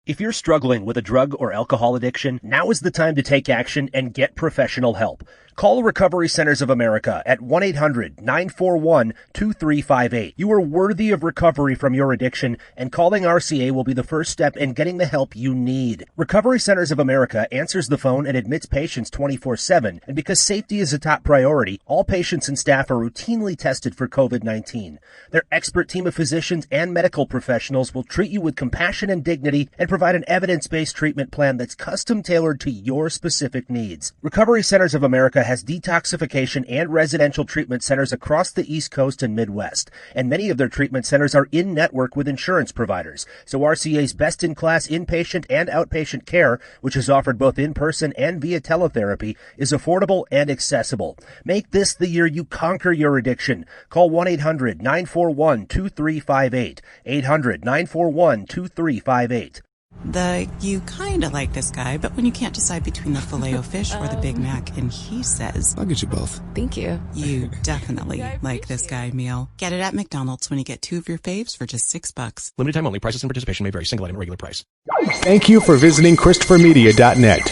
If you're struggling with a drug or alcohol addiction, now is the time to take action and get professional help. Call Recovery Centers of America at 1-800-941-2358. You are worthy of recovery from your addiction, and calling RCA will be the first step in getting the help you need. Recovery Centers of America answers the phone and admits patients 24/7, and because safety is a top priority, all patients and staff are routinely tested for COVID-19. Their expert team of physicians and medical professionals will treat you with compassion and dignity and provide an evidence-based treatment plan that's custom-tailored to your specific needs. Recovery Centers of America has detoxification and residential treatment centers across the East Coast and Midwest, and many of their treatment centers are in-network with insurance providers. So RCA's best-in-class inpatient and outpatient care, which is offered both in-person and via teletherapy, is affordable and accessible. Make this the year you conquer your addiction. Call 1-800-941-2358, 800-941-2358. You kind of like this guy, but when you can't decide between the Filet-O-Fish or the Big Mac, and he says, I'll get you both. Thank you. You definitely like this guy meal. Get it at McDonald's when you get 2 of your faves for just $6. Limited time only. Prices and participation may vary. Single item at regular price. Thank you for visiting ChristopherMedia.net.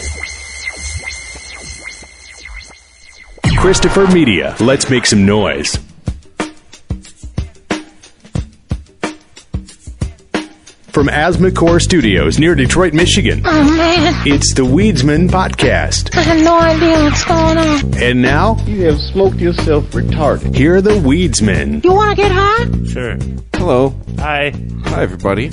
Christopher Media. Let's make some noise. From Asthmacore Studios near Detroit, Michigan. Oh, man. It's the Weedsmen Potcast. I have no idea what's going on. And now, you have smoked yourself retarded. Here are the Weedsmen. You want to get high? Sure. Hello. Hi. Hi, everybody.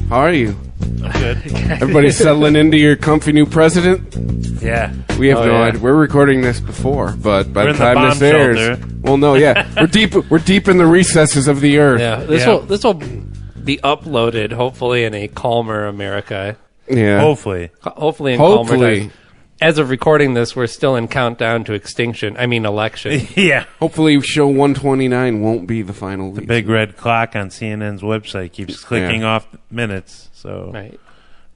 How are you? Good. Everybody settling into your comfy new president? Yeah. We have no idea. We're recording this before, but by the time this airs, well, no, yeah, we're deep in the recesses of the earth. Yeah. This will be uploaded hopefully in a calmer America. Yeah. Hopefully in calmer times. As of recording this, we're still in countdown to extinction. I mean, election. Yeah. Hopefully, show 129 won't be the final. The big red clock on CNN's website keeps clicking off minutes. So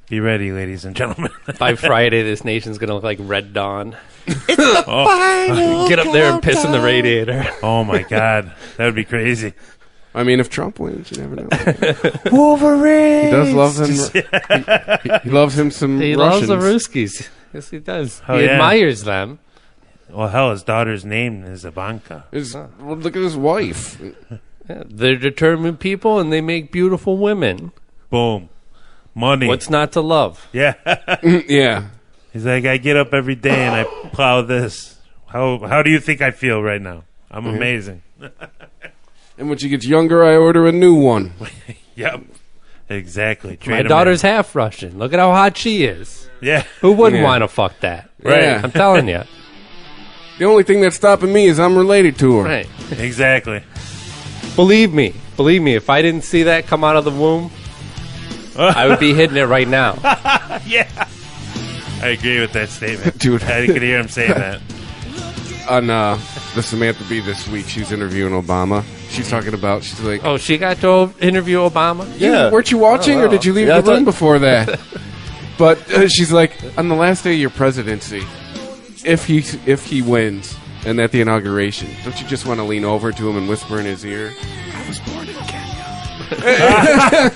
be ready, ladies and gentlemen. By Friday, this nation's going to look like Red Dawn. It's the final Get up there and piss in the radiator. Oh, my God. That would be crazy. I mean, if Trump wins, you never know. Wolverine! He does love him. He loves him some He Russians. loves the Ruskies. Yes, he does. Oh, he admires them. Well, hell, his daughter's name is Ivanka. Well, look at his wife. Yeah, they're determined people, and they make beautiful women. Boom. Money. What's not to love? Yeah. Yeah. He's like, I get up every day and I plow this. How do you think I feel right now? I'm amazing. And when she gets younger, I order a new one. Yep. Exactly. My daughter's half Russian. Look at how hot she is. Yeah. Who wouldn't want to fuck that? Right. Yeah. I'm telling you. The only thing that's stopping me is I'm related to her. Right. Exactly. Believe me, if I didn't see that come out of the womb, I would be hitting it right now. Yeah. I agree with that statement. Dude. I could hear him saying that. On the Samantha Bee this week, she's interviewing Obama. She's talking about, she's like... Oh, she got to interview Obama? Yeah. Weren't you watching, or did you leave the room before that? But she's like, on the last day of your presidency, if he wins, and at the inauguration, don't you just want to lean over to him and whisper in his ear, I was born in Kenya.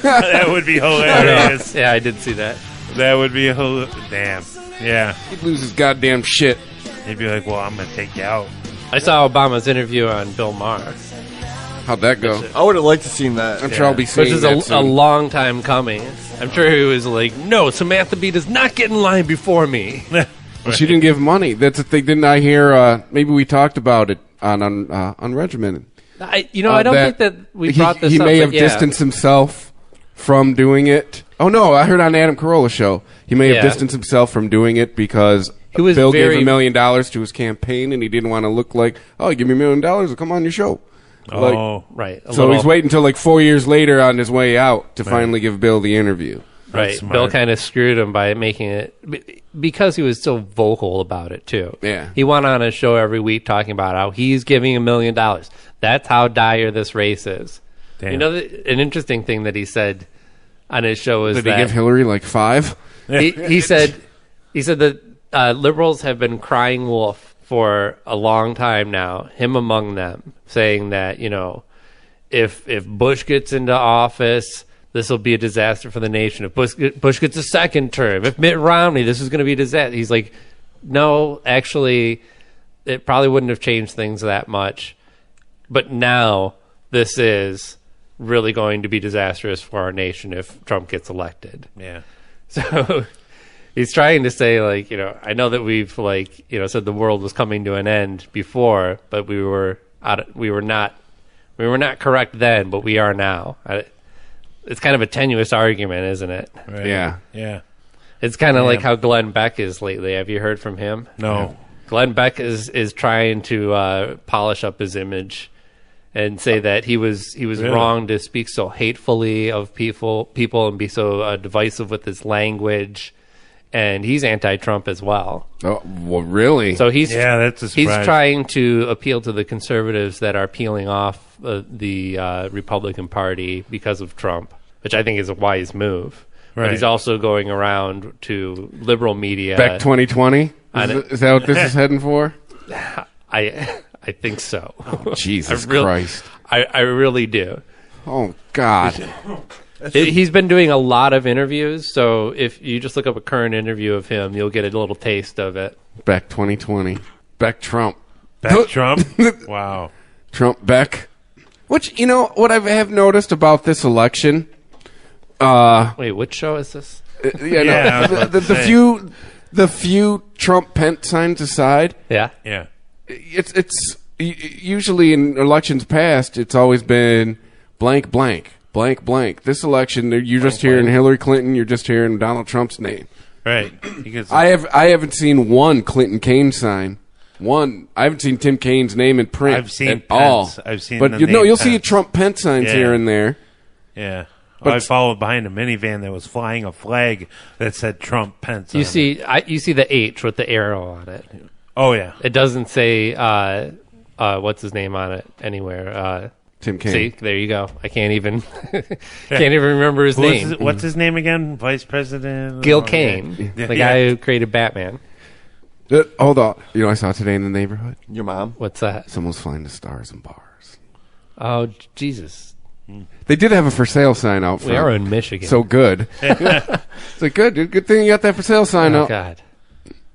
That would be hilarious. Yeah, I did see that. That would be damn. Yeah. He'd lose his goddamn shit. He'd be like, well, I'm going to take you out. I saw Obama's interview on Bill Maher. How'd that go? I would have liked to seen that. I'm sure I'll be seeing that Which is a long time coming. I'm sure he was like, no, Samantha Bee does not get in line before me. Well, she didn't give money. That's the thing. Didn't I hear, maybe we talked about it on Regimented. I don't think that we brought this up. He may have yeah. distanced himself from doing it. Oh, no, I heard on Adam Carolla's show. He may have distanced himself from doing it because Bill gave $1 million to his campaign, and he didn't want to look like, oh, give me $1 million, I'll come on your show. Right. So he's waiting until like 4 years later on his way out to finally give Bill the interview. Right. Bill kind of screwed him by making it, because he was so vocal about it, too. Yeah. He went on his show every week talking about how he's giving $1 million. That's how dire this race is. Damn. You know, an interesting thing that he said on his show is Did he give Hillary like 5? He said that liberals have been crying wolf for a long time now, him among them, saying that, you know, if Bush gets into office, this will be a disaster for the nation. If Bush gets a second term, if Mitt Romney, this is going to be a disaster. He's like, no, actually, it probably wouldn't have changed things that much. But now this is really going to be disastrous for our nation if Trump gets elected. Yeah. So he's trying to say, like, I know that we've, like, said the world was coming to an end before, but we were not correct then, but we are now. It's kind of a tenuous argument, isn't it? Right. Yeah. It's kind of like how Glenn Beck is lately. Have you heard from him? No. Glenn Beck is trying to polish up his image and say that he was Really? wrong to speak so hatefully of people and be so divisive with his language. And he's anti-Trump as well. Oh, well, really? So that's a surprise. He's trying to appeal to the conservatives that are peeling off the Republican Party because of Trump, which I think is a wise move. Right. But he's also going around to liberal media. Back 2020? Is that what this is heading for? I think so. Oh, Jesus Christ. I really do. Oh, God. He's been doing a lot of interviews, so if you just look up a current interview of him, you'll get a little taste of it. Back 2020. Back Trump. Back Trump? Wow. Trump Beck. Which, what I have noticed about this election... Wait, which show is this? The few Trump Pence signs aside... Yeah? Yeah. It's usually in elections past, it's always been blank, blank. Blank, blank. This election, you're just hearing Hillary Clinton. You're just hearing Donald Trump's name. Right. I haven't seen one Clinton Kane sign. One. I haven't seen Tim Kaine's name in print I've seen at Pence. all. I've seen, but you'll see a Trump Pence signs here and there. Yeah. Well, I followed behind a minivan that was flying a flag that said Trump Pence. You see the H with the arrow on it. Oh yeah. It doesn't say what's his name on it anywhere. Tim Kaine. See, there you go. I can't even remember his name. What's his name again? Vice President Gil Kane, the guy who created Batman. Hold on. I saw today in the neighborhood. Your mom? What's that? Someone's flying the stars in bars. Oh, Jesus. They did have a for sale sign out front. We are in Michigan. So good. It's like, good thing you got that for sale sign out. Oh, God.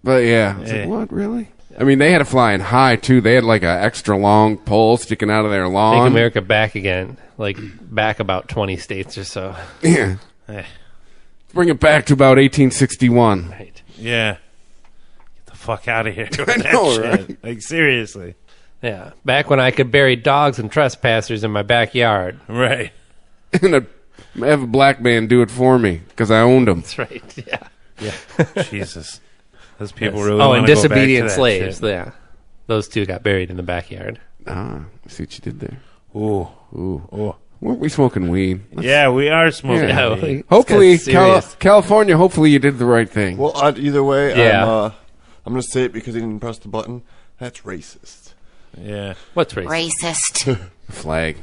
But yeah. It's like, what, really? I mean, they had it flying high, too. They had like an extra long pole sticking out of their lawn. Make America back again. Like, back about 20 states or so. Yeah. Bring it back to about 1861. Right. Yeah. Get the fuck out of here. I know, right? Like, seriously. Yeah. Back when I could bury dogs and trespassers in my backyard. Right. And I'd have a black man do it for me because I owned him. That's right. Yeah. Yeah. Jesus. Those people really and want to go back to disobedient that slaves. shit. Yeah. Those two got buried in the backyard. I see what you did there. Ooh. Weren't we smoking weed? Yeah, we are smoking Yeah, weed. Hopefully, California, hopefully you did the right thing. Well, either way, Yeah. I'm going to say it because he didn't press the button. That's racist. Yeah. What's racist? Racist. Flag.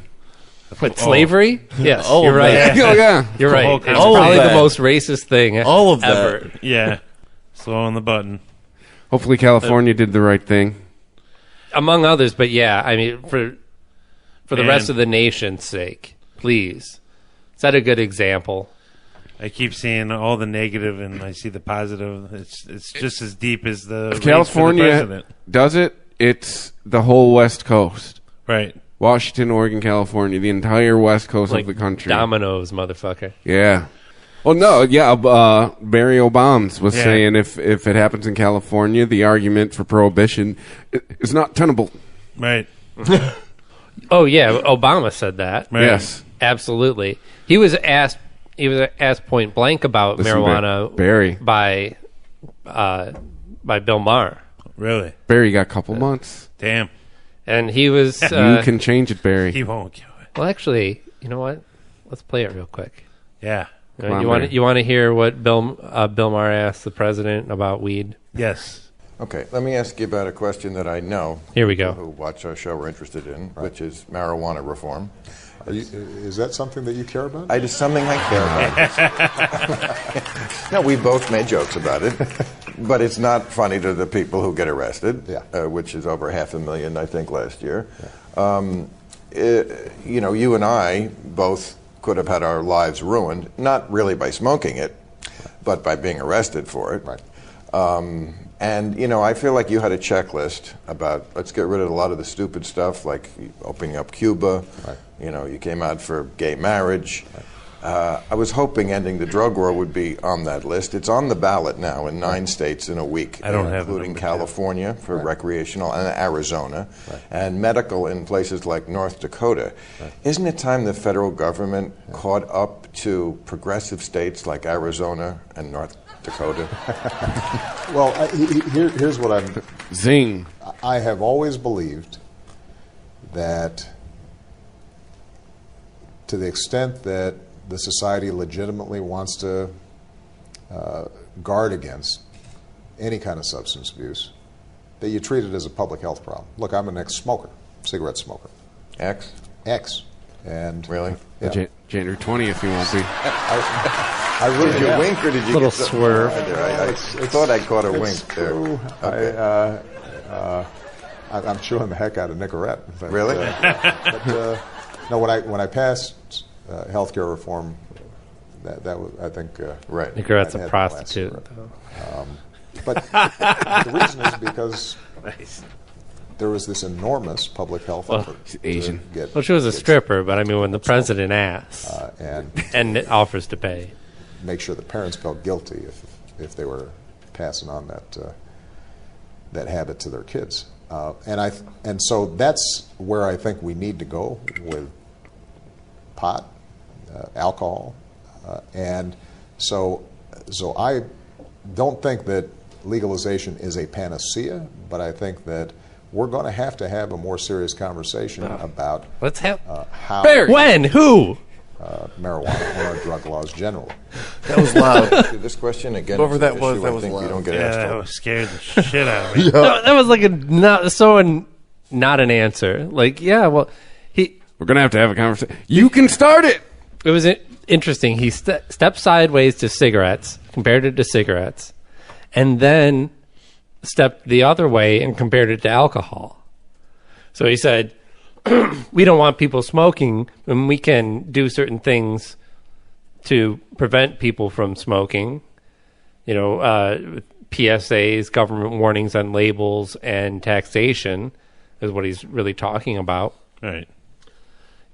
What, slavery? Yes, Oh, you're right. man. Oh, yeah. You're right. whole It's country. All of probably the that. most racist thing All of ever. that. Yeah. Slow on the button. Hopefully California did the right thing. Among others, but yeah, I mean, for the Man. rest of the nation's sake, please set a good example. I keep seeing all the negative and I see the positive. It's just as deep as the race If for the California president. does it, it's the whole West Coast. Right. Washington, Oregon, California, the entire West Coast Like of the country. dominoes, motherfucker. Yeah. Well, no, yeah. Barry Obama was Yeah. saying if it happens in California, the argument for prohibition is not tenable. Right. Oh yeah, Obama said that. Right. Yes. Absolutely. He was asked point blank about Listen, marijuana Barry. by Bill Maher, Really. Barry got a couple months. Damn. and he was. You can change it, Barry. He won't kill it. Well, actually, you know what? Let's play it real quick. Yeah. Come on, You Barry. want to hear what Bill Maher asked the president about weed? Yes. Okay, let me ask you about a question that I know Here we go. who watch our show are interested in, which is marijuana reform. Is that something that you care about? It is something I care about. No, we both made jokes about it, but it's not funny to the people who get arrested, which is over 500,000, I think, last year. You know, you and I both could have had our lives ruined, not really by smoking it, but by being arrested for it. Right. And, you know, I feel like you had a checklist about let's get rid of a lot of the stupid stuff, like opening up Cuba. Right. You know, you came out for gay marriage. Right. I was hoping ending the drug war would be on that list. It's on the ballot now in 9 states in a week, I don't have including California for Right. recreational and Arizona, Right. and medical in places like North Dakota. Right. Isn't it time the federal government caught up to progressive states like Arizona and North Dakota? Well, here's what I'm... Zing. I have always believed that to the extent that the society legitimately wants to guard against any kind of substance abuse, that you treat it as a public health problem. Look, I'm an ex-smoker, cigarette smoker. X? X. And really? Yeah. January 20th, you won't be. I really did you wink or did you little get the swerve? I thought I caught a wink there. Okay. I'm chewing the heck out of Nicorette. But, Really? No, when I passed healthcare reform, that was, I think, right. Nicorette's I'd a had prostitute. but the reason is because there was this enormous public health effort. Asian. Well, she was a stripper, but I mean, when the president asks and it offers to pay, make sure the parents felt guilty if they were passing on that habit to their kids. And so that's where I think we need to go with pot, alcohol, and so I don't think that legalization is a panacea, but I think that we're going to have a more serious conversation about let's have how when who marijuana or drug laws generally. That was loud. This question again. Whoever that was, issue that I was think loud. you don't get Yeah, asked that over. scared the shit out of me. that was like not an answer. Like, yeah, well, We're going to have a conversation. You can start it. it was interesting. He stepped sideways to cigarettes, compared it to cigarettes, and then stepped the other way and compared it to alcohol. So he said, we don't want people smoking, and we can do certain things to prevent people from smoking. You know, PSAs, government warnings on labels, and taxation is what he's really talking about. Right.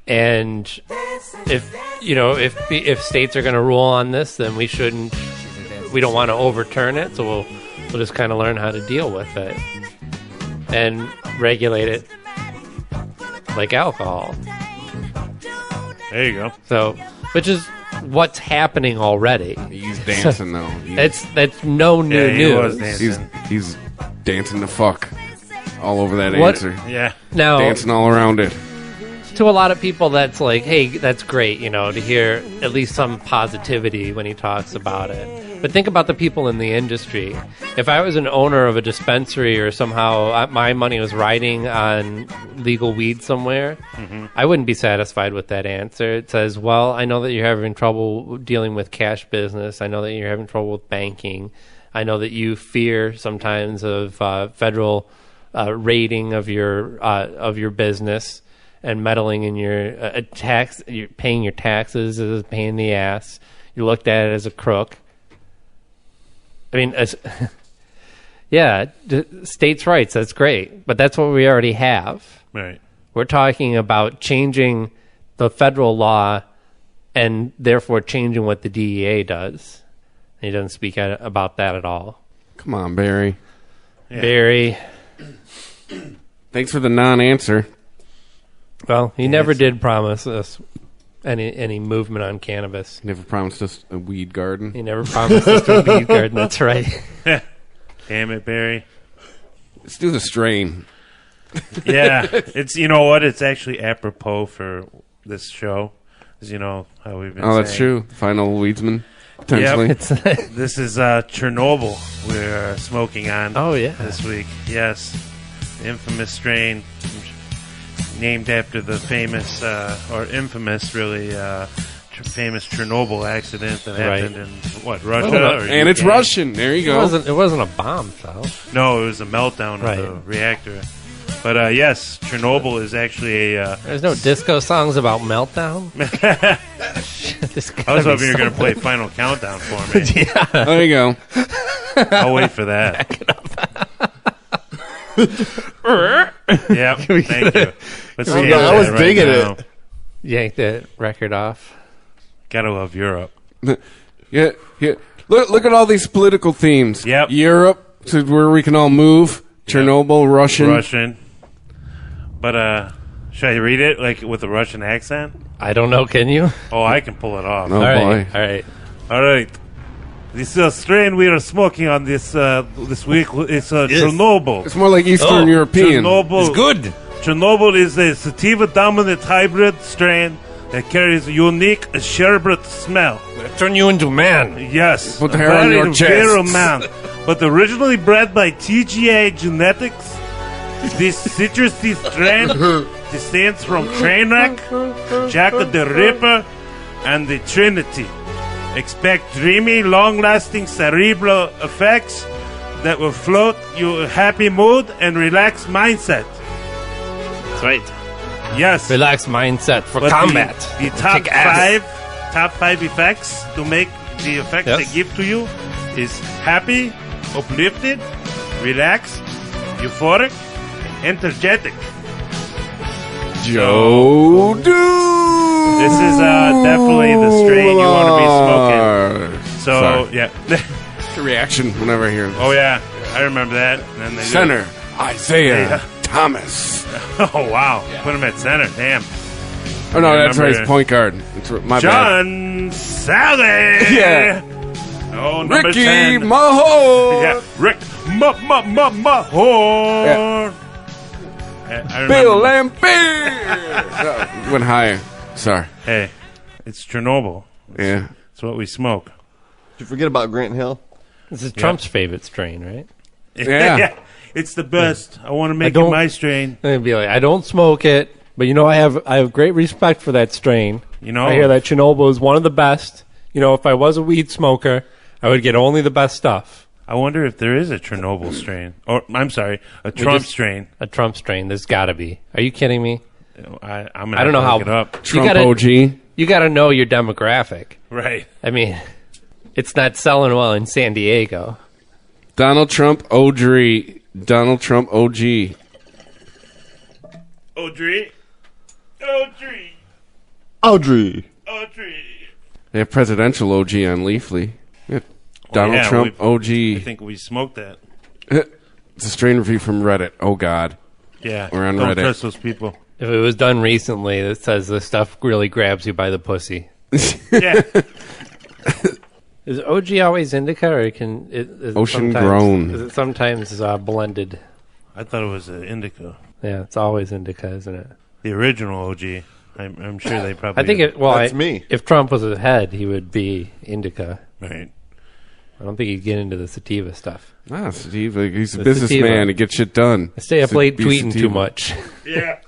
And if states are going to rule on this, then we don't want to overturn it, so we'll just kind of learn how to deal with it and regulate it like alcohol. There you go. So, which is what's happening already. He's dancing though. That's no new he news. was dancing. He's dancing the fuck all over that What- answer. Yeah. Now, Dancing all around it. to a lot of people, that's like, hey, that's great, to hear at least some positivity when he talks about it. But think about the people in the industry. If I was an owner of a dispensary or somehow my money was riding on legal weed somewhere, I wouldn't be satisfied with that answer. It says, well, I know that you're having trouble dealing with cash business. I know that you're having trouble with banking. I know that you fear sometimes of federal rating of your business and meddling in your tax. You're paying your taxes is a pain in the ass. You looked at it as a crook. I mean, states' rights, that's great, but that's what we already have. Right. We're talking about changing the federal law and therefore changing what the DEA does. He doesn't speak about that at all. Come on, Barry. Yeah. Barry. Thanks for the non-answer. Well, he never did promise us any movement on cannabis. Never promised us a weed garden. He never promised us a weed garden. That's right. Damn it, Barry. Let's do the strain. Yeah, it's you know what? It's actually apropos for this show, as you know how we've been. Oh, that's saying. true. Final Weedsmen, potentially. Yep. This is Chernobyl we're smoking on. Oh yeah, this week. Yes, the infamous strain named after the famous or infamous, really famous Chernobyl accident that happened in Russia? And it's Russian. There you go. It wasn't a bomb, though. No, it was a meltdown Right. of the reactor. But yes, Chernobyl is actually a. There's no disco songs about meltdown. I was hoping you were going to play Final Countdown for me. Yeah. There you go. I'll wait for that. Yep, thank you. Let's see I was digging it. Yank that record off. Gotta love Europe. Yeah. Look at all these political themes. Yep. Europe, to where we can all move. Chernobyl, Russian. But should I read it like with a Russian accent? I don't know. Can you? Oh, I can pull it off. Oh, boy. All right. This strain we are smoking on this week is Chernobyl. It's more like Eastern European. Chernobyl. It's good. Chernobyl is a sativa dominant hybrid strain that carries a unique sherbet smell. Turn you into man. Yes. Put the hair on your chest. Very man. But originally bred by TGA Genetics, this citrusy strain descends from Trainwreck, Jack the Ripper, and the Trinity. Expect dreamy, long-lasting cerebral effects that will float your happy mood and relaxed mindset. That's right. Yes. Relaxed mindset for But combat. The top five effects to make the effect they give to you is happy, uplifted, relaxed, euphoric, energetic. Joe Dude. This is definitely the strain you want to be smoking. So, Sorry. yeah. The reaction whenever I hear this. Oh, yeah. I remember that. And then they Center, Isaiah Thomas. Oh, wow. Put him at center. Damn. Oh, no, that's right. He's point guard. It's my John Sally. Yeah. Oh, number Ricky 10. Mahore. Yeah. Rick Mahore. Yeah, Bill Lampere. Went higher. Sorry. Hey, it's Chernobyl. Yeah. It's what we smoke. Did you forget about Grant Hill? This is Trump's favorite strain, right? Yeah. It's the best. I want to make it my strain. I'd be like, I don't smoke it, but I have great respect for that strain. I hear that Chernobyl is one of the best. If I was a weed smoker, I would get only the best stuff. I wonder if there is a Chernobyl strain. Or, I'm sorry, a Trump strain. A Trump strain. There's got to be. Are you kidding me? I don't know how. Look it up. Trump OG. You got to know your demographic. Right. I mean, it's not selling well in San Diego. Donald Trump OG. Donald Trump OG. Audrey. They have presidential OG on Leafly. Yeah. Donald Trump OG. I think we smoked that. It's a strain review from Reddit. Oh, God. Yeah. We're on Don't Reddit. trust those people. If it was done recently, it says this stuff really grabs you by the pussy. Yeah. Is OG always indica, or is Ocean it grown? Is it sometimes blended? I thought it was indica. Yeah, it's always indica, isn't it? The original OG. I'm sure they probably. I think That's me. If Trump was ahead, he would be indica. Right. I don't think he'd get into the sativa stuff. Ah, Steve, he's a The businessman. sativa. He gets shit done. I stay up late Be tweeting sativa. too much. Yeah.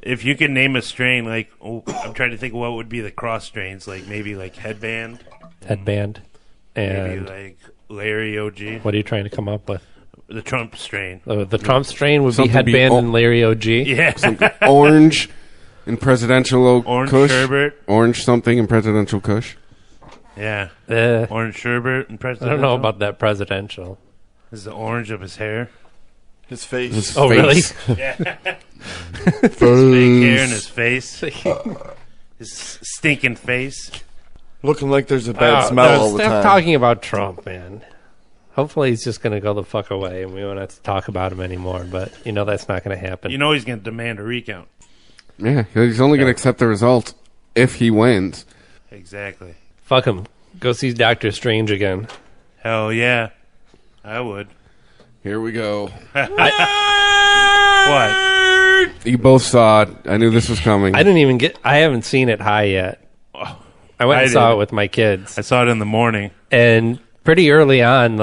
If you could name a strain, I'm trying to think of what would be the cross strains, maybe headband. Headband. And Maybe Larry OG. what are you trying to come up with? The Trump strain. The Trump strain would Something be headband be- and Larry OG. Yeah. Orange in presidential Orange Kush. sherbet. Orange something in presidential Kush. Yeah. I Orange sherbet and presidential. don't know about that presidential. This is the orange of his hair. His face. His Oh, face. really? Yeah. His fake hair in his face. His stinking face. Looking like there's a bad smell all the Stop time. talking about Trump, man. Hopefully he's just going to go the fuck away and we won't have to talk about him anymore. But that's not going to happen. You know he's going to demand a recount. Yeah, he's only going to accept the result if he wins. Exactly. Fuck him. Go see Doctor Strange again. Hell yeah. I would. Here we go. What? You both saw it. I knew this was coming. I haven't seen it high yet. I went and saw it with my kids. I saw it in the morning. And pretty early on,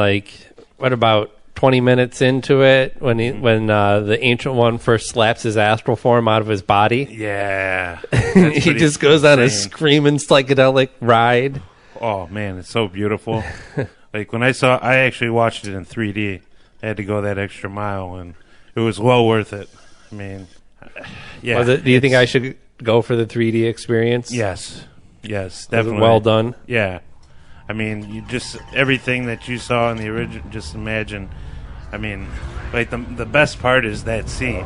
about 20 minutes into it, when the Ancient One first slaps his astral form out of his body. Yeah. He just goes on a screaming psychedelic ride. Oh, man, it's so beautiful. When I actually watched it in 3D. I had to go that extra mile, and It was well worth it. I mean, yeah. Do you think I should go for the 3D experience? Yes, definitely. Was it well done? Yeah. I mean, you just everything that you saw in the original. Just imagine. I mean, like the best part is that scene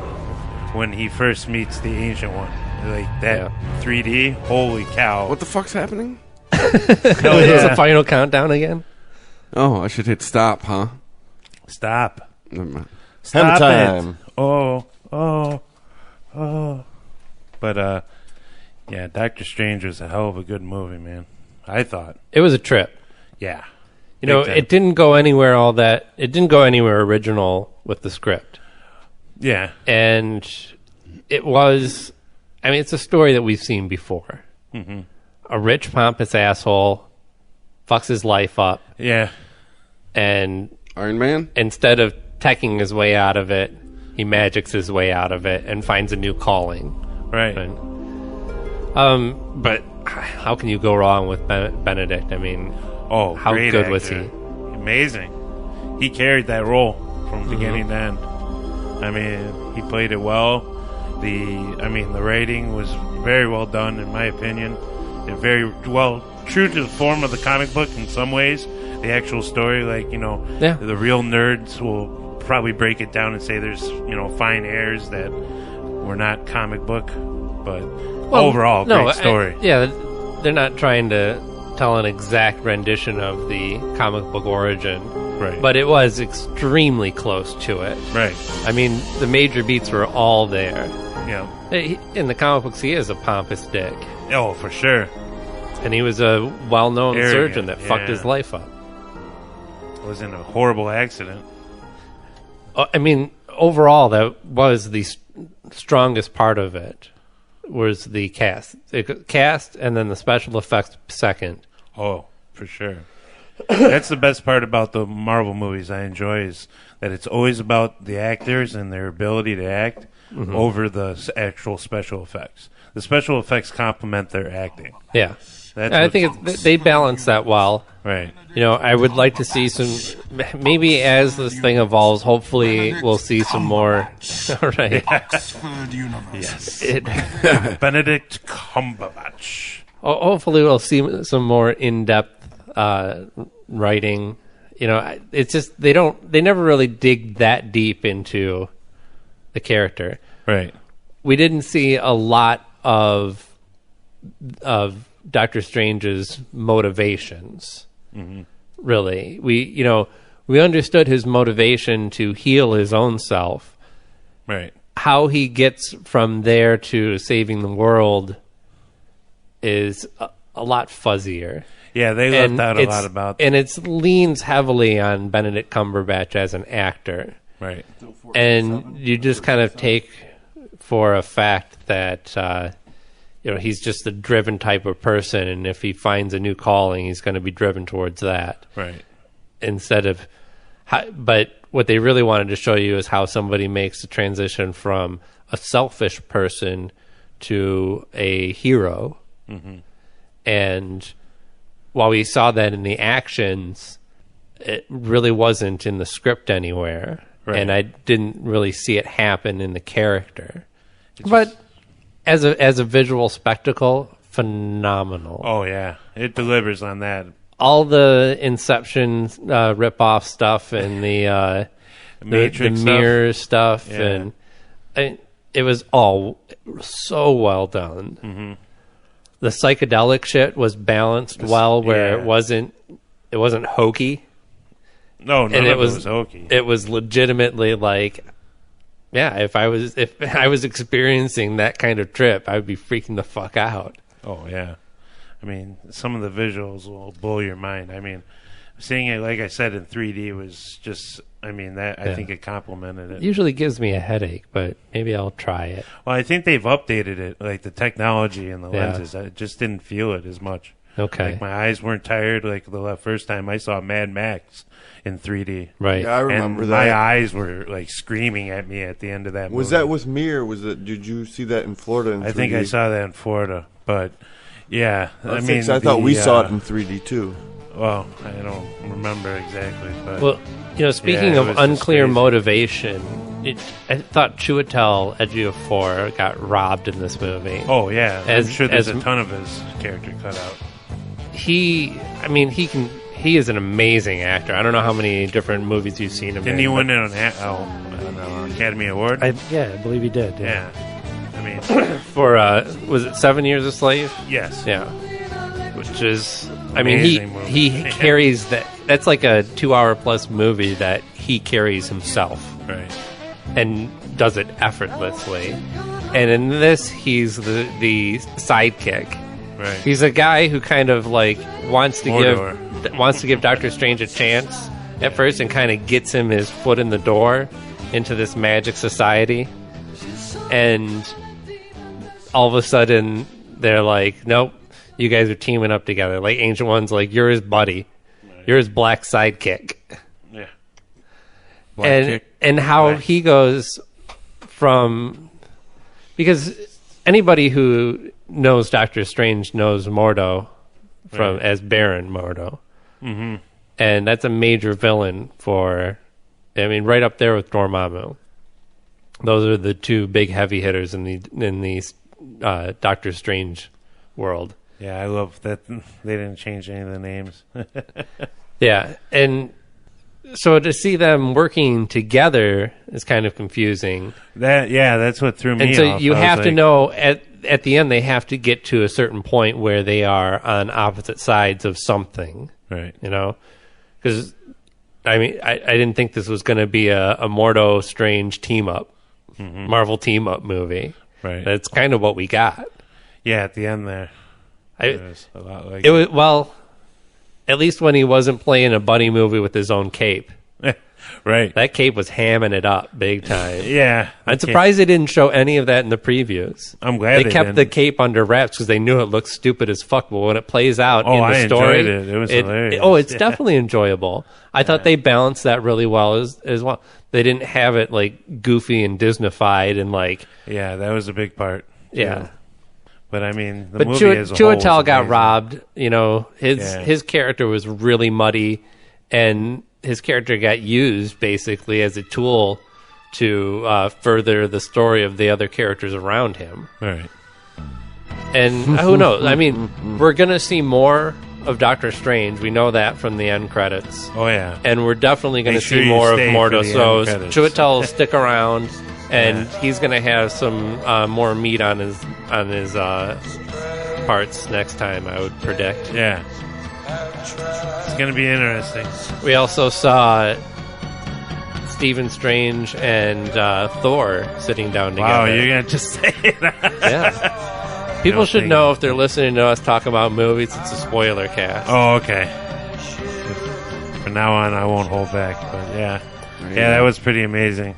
when he first meets the Ancient One. Like that 3D. Holy cow! What the fuck's happening? It's a final countdown again. Oh, I should hit stop, huh? Stop. Never mind. Stop time. it. Oh. But yeah, Doctor Strange was a hell of a good movie, man. I thought it was a trip. Yeah. You know, it didn't go anywhere it didn't go anywhere original with the script. Yeah. And it was, I mean, it's a story that we've seen before. Mm-hmm. A rich, pompous asshole fucks his life up. Yeah. And Iron Man? Instead of teching his way out of it, he magics his way out of it and finds a new calling. Right. But how can you go wrong with Benedict? I mean, how good actor. was he? Amazing. He carried that role from beginning to end. I mean, he played it well. The writing was very well done, in my opinion. And very well, true to the form of the comic book in some ways. The actual story, the real nerds will probably break it down and say there's, fine airs that were not comic book, but overall, great story. They're not trying to tell an exact rendition of the comic book origin. Right. But it was extremely close to it. Right. I mean, the major beats were all there. Yeah. In the comic books, he is a pompous dick. Oh, for sure. And he was a well-known surgeon that fucked his life up. It was in a horrible accident. I mean, overall, that was the strongest part of it, was the cast. Cast and then the special effects second. Oh, for sure. That's the best part about the Marvel movies I enjoy, is that it's always about the actors and their ability to act over the actual special effects. The special effects complement their acting. Yeah. I think they balance that well. Right. I would like to see some, maybe as this thing evolves, hopefully we'll see some more. All right. Yes. Benedict Cumberbatch. Hopefully we'll see some more in-depth writing. It's just they never really dig that deep into the character. Right. We didn't see a lot of Doctor Strange's motivations. Mm-hmm. Really, we understood his motivation to heal his own self. Right. How he gets from there to saving the world is a lot fuzzier. Yeah, they left out a lot about that. And it leans heavily on Benedict Cumberbatch as an actor. Right. And you just kind of take for a fact that he's just a driven type of person, and if he finds a new calling, he's going to be driven towards that. Right. But what they really wanted to show you is how somebody makes the transition from a selfish person to a hero. Mm-hmm. And while we saw that in the actions, it really wasn't in the script anywhere. Right. And I didn't really see it happen in the character. But as a visual spectacle, phenomenal. Oh, yeah. It delivers on that. All the Inception rip-off stuff and the Matrix mirror stuff. And it was all so well done. Mm-hmm. The psychedelic shit was balanced where it wasn't hokey. No, none of it was hokey. It was legitimately like, if I was experiencing that kind of trip, I would be freaking the fuck out. Oh yeah, I mean, some of the visuals will blow your mind. I mean, seeing it, like I said, in 3D was just, I think it complemented it. Usually gives me a headache, but maybe I'll try it. Well, I think they've updated it, like the technology and the lenses. I just didn't feel it as much. Okay. Like my eyes weren't tired like the first time I saw Mad Max in 3D. Right. Yeah, I remember and that. My eyes were like screaming at me at the end of that movie. Was that with me, or did you see that in Florida in 3D? I think I saw that in Florida, but yeah. I thought we saw it in 3D too. Well, I don't remember exactly. But well, speaking of unclear motivation, I thought Chiwetel Ejiofor got robbed in this movie. Oh yeah, I'm sure there's a ton of his character cut out. He is an amazing actor. I don't know how many different movies you've seen him in. Didn't he win an Academy Award? I believe he did. Yeah. I mean, for was it 7 Years a Slave? Yes. Yeah. Which is, Amazing movie. he carries that. That's like a 2-hour plus movie that he carries himself, right? And does it effortlessly. And in this, he's the sidekick. Right. He's a guy who kind of like wants to give Doctor Strange a chance at first, and kind of gets him his foot in the door into this magic society. And all of a sudden, they're like, "Nope, you guys are teaming up together." Like Ancient One's like, "You're his buddy, you're his black sidekick." Yeah. And how he goes from, because anybody who knows Doctor Strange knows Mordo as Baron Mordo. Mm-hmm. And that's a major villain for, right up there with Dormammu. Those are the two big heavy hitters in the Doctor Strange world. Yeah, I love that they didn't change any of the names. Yeah, and so to see them working together is kind of confusing. That's what threw me off. And so you have to know at the end they have to get to a certain point where they are on opposite sides of something. Right. Because I didn't think this was going to be a Mordo Strange team up, Marvel team up movie. Right. That's kind of what we got. Yeah, at the end there. It was a lot like it was, well, at least when he wasn't playing a buddy movie with his own cape. Right. That cape was hamming it up big time. Yeah. I'm surprised they didn't show any of that in the previews. I'm glad they kept didn't. the cape under wraps because they knew it looked stupid as fuck. But when it plays out in the story, enjoyed it. It was hilarious. It's definitely enjoyable. I thought they balanced that really well as well. They didn't have it like goofy and Disneyfied and like. Yeah, that was a big part. Yeah. But the movie as a whole Chiwetel got amazing. robbed. His character was really muddy, and his character got used basically as a tool to further the story of the other characters around him. Right. And who knows? We're gonna see more of Doctor Strange. We know that from the end credits. Oh yeah. And we're definitely gonna Make sure see you more of stay Mordo. for the So end credits. Chiwetel will stick around. And he's going to have some more meat on his parts next time, I would predict. Yeah. It's going to be interesting. We also saw Stephen Strange and Thor sitting down together. Wow, you're going to just say that? Yeah. People should know if they're listening to us talk about movies, it's a spoiler cast. Oh, okay. From now on, I won't hold back. But yeah. Yeah, that was pretty amazing.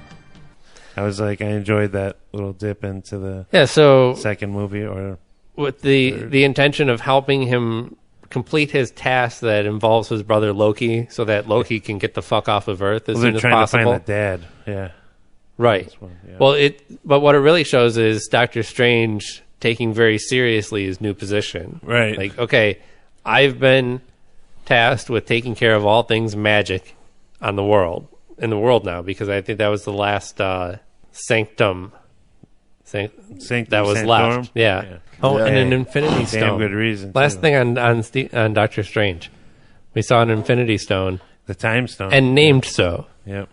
I enjoyed that little dip into the second movie, or with the intention of helping him complete his task that involves his brother Loki, so that Loki can get the fuck off of Earth as soon as possible. To find the dad. Yeah, right. Yeah. Well, but what it really shows is Doctor Strange taking very seriously his new position. Right. Like, okay, I've been tasked with taking care of all things magic in the world now, because I think that was the last sanctum that was left. Yeah. Oh, and an Infinity Stone. Damn good reason. Last thing on Doctor Strange, we saw an Infinity Stone, the Time Stone, and named so. Yep.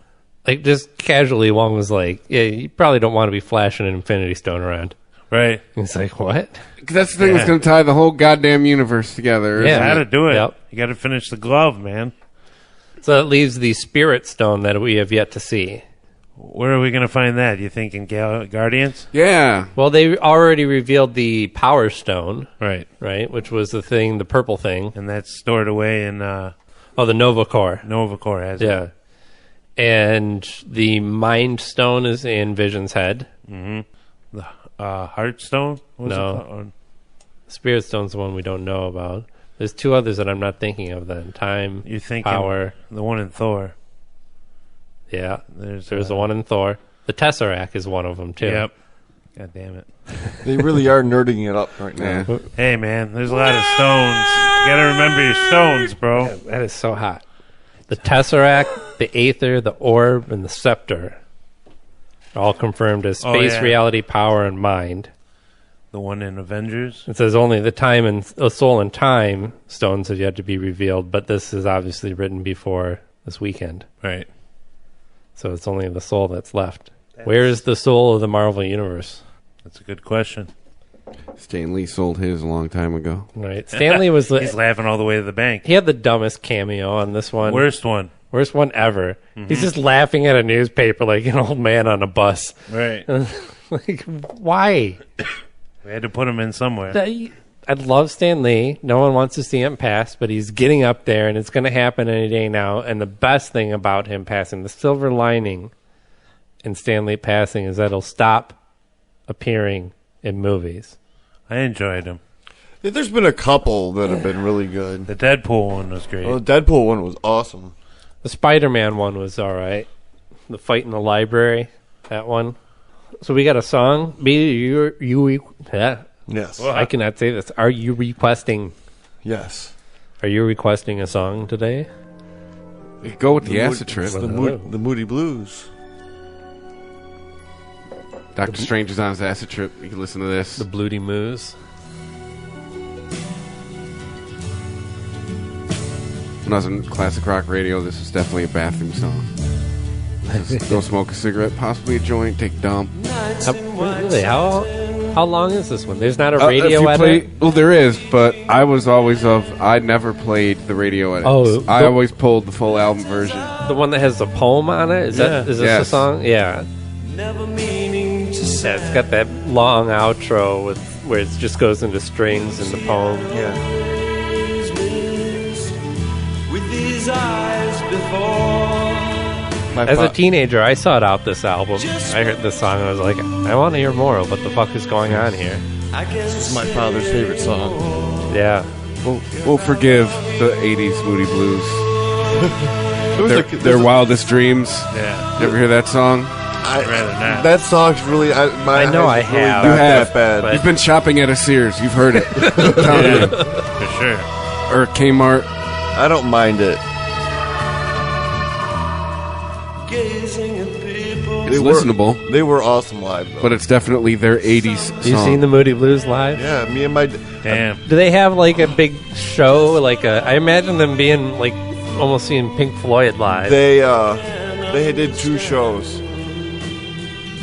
Like just casually, Wong was like, "Yeah, you probably don't want to be flashing an Infinity Stone around." Right. And it's like, what? That's the thing that's going to tie the whole goddamn universe together. Yeah, how to do it. Yep. You got to finish the glove, man. So that leaves the Spirit Stone that we have yet to see. Where are we going to find that? You think in Guardians? Yeah. Well, they already revealed the Power Stone. Right. Right, which was the thing, the purple thing. And that's stored away in... the Nova Core. Nova Core has it. Yeah. And the Mind Stone is in Vision's head. Mm-hmm. The Heart Stone? No. Spirit Stone's the one we don't know about. There's two others that I'm not thinking of then. Time, You're thinking Power. The one in Thor. Yeah. There's the one in Thor. The Tesseract is one of them, too. Yep. God damn it. They really are nerding it up right now. Yeah. Hey, man, there's a lot of stones. You got to remember your stones, bro. Yeah, that is so hot. The Tesseract, the Aether, the Orb, and the Scepter. All confirmed as space, reality, power, and mind. The one in Avengers? It says only the soul and time stones have yet to be revealed, but this is obviously written before this weekend. Right. So it's only the soul that's left. Where is the soul of the Marvel Universe? That's a good question. Stan Lee sold his a long time ago. Right. Stan Lee was... He's laughing all the way to the bank. He had the dumbest cameo on this one. Worst one ever. Mm-hmm. He's just laughing at a newspaper like an old man on a bus. Right. Like, why? We had to put him in somewhere. I love Stan Lee. No one wants to see him pass, but he's getting up there, and it's going to happen any day now. And the best thing about him passing, the silver lining in Stan Lee passing, is that he'll stop appearing in movies. I enjoyed him. Yeah, there's been a couple that have been really good. The Deadpool one was great. Oh, the Deadpool one was awesome. The Spider-Man one was all right. The fight in the library, that one. So we got a song. Yes. Well, I cannot say this. Are you requesting? Yes. Are you requesting a song today? Go with the acid trip. The Moody Blues. Doctor Strange is on his acid trip. You can listen to this. The Bloody Moose. When I was in classic rock radio, this was definitely a bathroom song. Go smoke a cigarette, possibly a joint, take a dump. How long is this one? There's not a radio edit? Well, there is, but I never played the radio edit. Oh, I always pulled the full album version. The one that has the poem on it? Is this the song? Yeah. Yeah, it's got that long outro where it just goes into strings in the poem. Yeah. With these eyes before. As a teenager, I sought out this album. I heard this song and I was like, I want to hear more of what the fuck is going on here. This is my father's favorite song. Yeah. We'll forgive the 80s Moody Blues. Their wildest dreams. Yeah. You ever hear that song? I'd rather not. That song's really... I know I have. You have. That bad. You've been shopping at a Sears. You've heard it. For sure. Or Kmart. I don't mind it. It's listenable. They were awesome live, though. But it's definitely their 80s song. You seen the Moody Blues live? Yeah, me and my... Damn. Do they have like a big show? I imagine them being like almost seeing Pink Floyd live. They did 2 shows.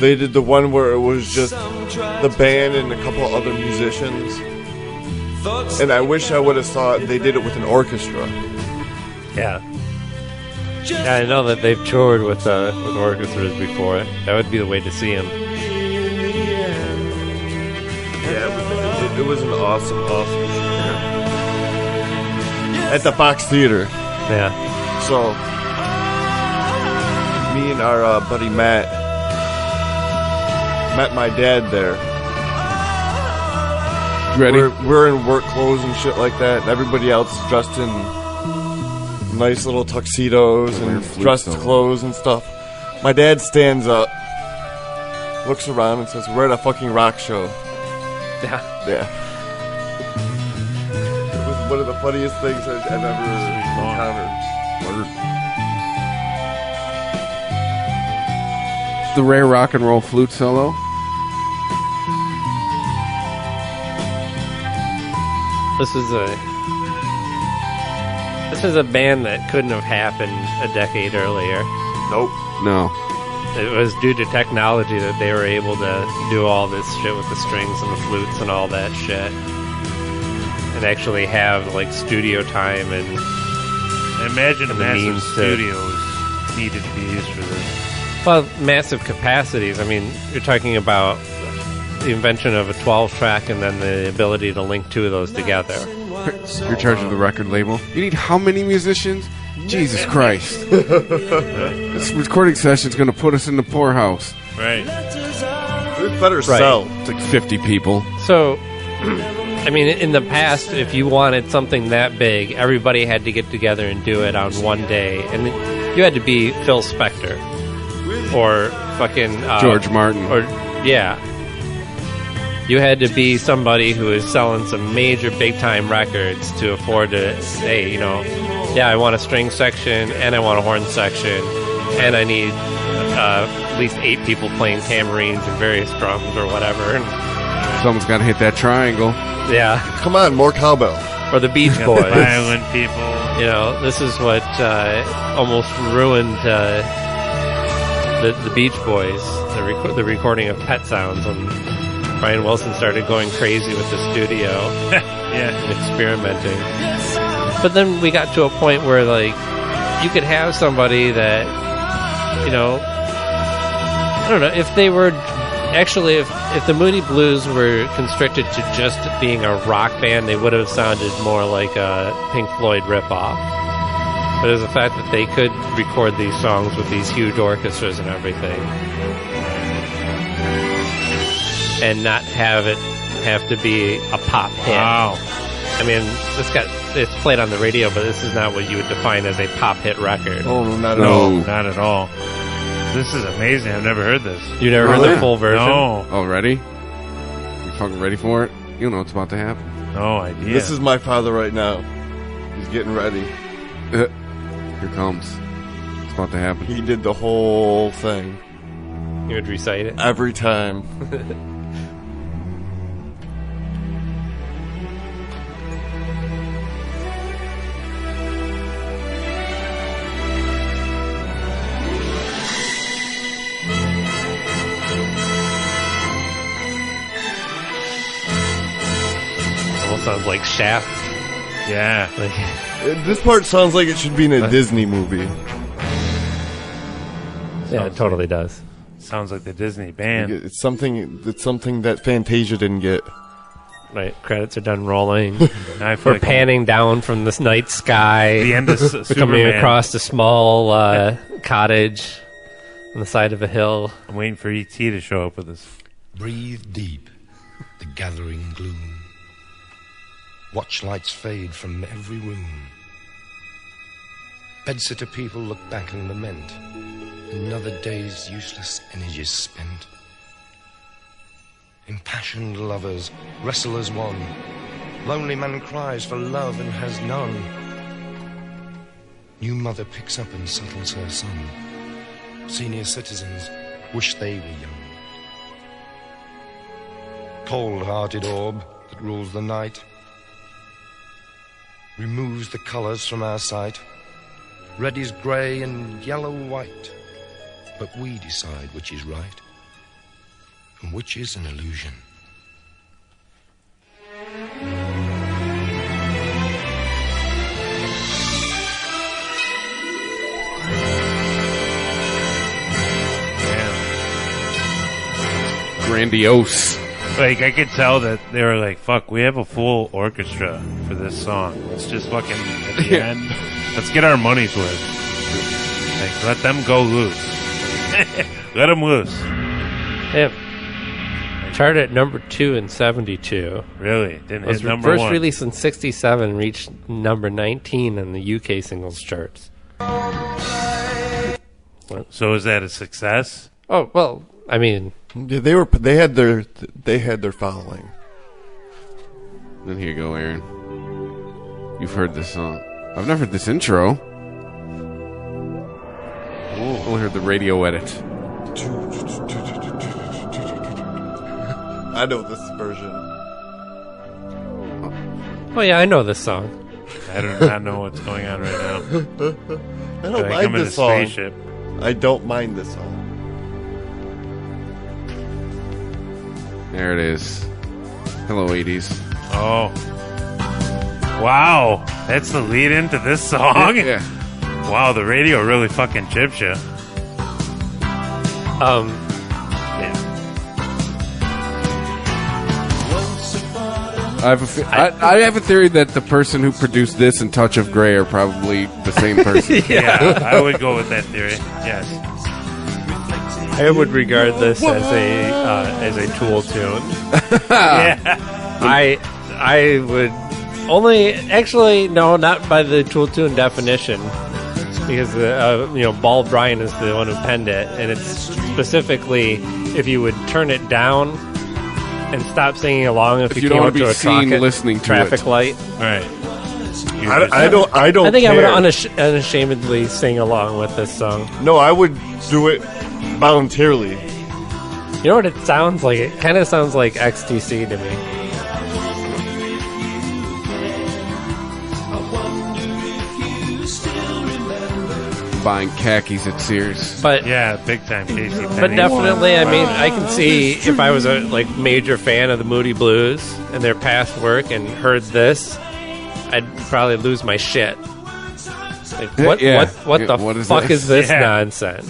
They did the one where it was just the band and a couple other musicians. And I wish I would have saw it. They did it with an orchestra. Yeah. Yeah, I know that they've toured with orchestras before. That would be the way to see them. Yeah, it was an awesome show. At the Fox Theater. Yeah. So, me and our buddy Matt met my dad there. Ready? We're in work clothes and shit like that, and everybody else is dressed in nice little tuxedos and dressed clothes and stuff. My dad stands up, looks around, and says, "We're at a fucking rock show." Yeah. Yeah. It was one of the funniest things I've ever encountered. The rare rock and roll flute solo. This is a band that couldn't have happened a decade earlier. Nope. No. It was due to technology that they were able to do all this shit with the strings and the flutes and all that shit. And actually have like studio time and I imagine massive studios needed to be used for this. Well, massive capacities. I mean, you're talking about the invention of a 12-track and then the ability to link 2 of those together. You're charging the record label. You need how many musicians? Jesus Christ. This recording session's going to put us in the poorhouse. Right. It better sell. It's like 50 people. So, I mean, in the past, if you wanted something that big, everybody had to get together and do it on one day. And you had to be Phil Spector. Or fucking... George Martin. Or, yeah. You had to be somebody who is selling some major big-time records to afford to say, I want a string section and I want a horn section and I need at least 8 people playing tambourines and various drums or whatever. And someone's got to hit that triangle. Yeah. Come on, more cowbell. Or the Beach Boys. Violent people. You know, this is what almost ruined the Beach Boys, the recording of Pet Sounds, when Brian Wilson started going crazy with the studio and experimenting. But then we got to a point where, like, you could have somebody that, you know, I don't know, if they were actually, if the Moody Blues were constricted to just being a rock band, they would have sounded more like a Pink Floyd ripoff. But there's the fact that they could record these songs with these huge orchestras and everything, and not have it have to be a pop hit. Wow. I mean, it's played on the radio, but this is not what you would define as a pop hit record. Oh, not at No, all. not at all. This is amazing. I've never heard this. You never heard the full version? No. Oh, ready? You fucking ready for it? You know what's about to happen. No idea. This is my father right now. He's getting ready. Here comes. It's about to happen. He did the whole thing. You would recite it? Every time. Sounds like Shaft. Yeah. This part sounds like it should be in a Disney movie. Yeah, it totally does. Sounds like the Disney band. It's something that Fantasia didn't get. Right, credits are done rolling. I We're panning down from this night sky. The end of We're coming Superman. across a small cottage on the side of a hill. I'm waiting for E.T. to show up with us. Breathe deep the gathering gloom. Watch lights fade from every room. Bedsitter people look back and lament. Another day's useless energies spent. Impassioned lovers wrestle as one. Lonely man cries for love and has none. New mother picks up and settles her son. Senior citizens wish they were young. Cold-hearted orb that rules the night removes the colors from our sight. Red is grey and yellow white, but we decide which is right and which is an illusion. Grandiose. Like, I could tell that they were like, fuck, we have a full orchestra for this song. Let's just fucking, at the end, let's get our money's worth. Like, let them go loose. Let them loose. Yeah. Charted at number 2 in 72. Really? Didn't was hit number first 1. released in 67, reached number 19 in the UK singles charts. So is that a success? Oh, well, I mean... Yeah, they had their following. Then here you go, Aaron. You've heard this song. I've never heard this intro. I've only heard the radio edit. I know this version. Oh yeah, I know this song. I do not know what's going on right now. I don't Like, mind I'm in this a song. spaceship. I don't mind this song. There it is. Hello, 80s. Oh. Wow. That's the lead into this song? Yeah. Wow, the radio really fucking chips you. I have a theory that the person who produced this and Touch of Grey are probably the same person. Yeah, I would go with that theory. Yes. I would regard this as a Tool tune. Yeah. I would only actually no, not by the Tool tune definition, because Bald Bryan is the one who penned it, and it's specifically if you would turn it down and stop singing along if you don't came want up to to be a seen listening to traffic it. light. Right. I don't. I think care. I'm going to unashamedly sing along with this song. No, I would do it voluntarily. You know what it sounds like? It kind of sounds like XTC to me. Buying khakis at Sears. But yeah, big time Casey. But definitely, I mean, I can see if I was a major fan of the Moody Blues and their past work and heard this, I'd probably lose my shit. Like, what the fuck is this nonsense?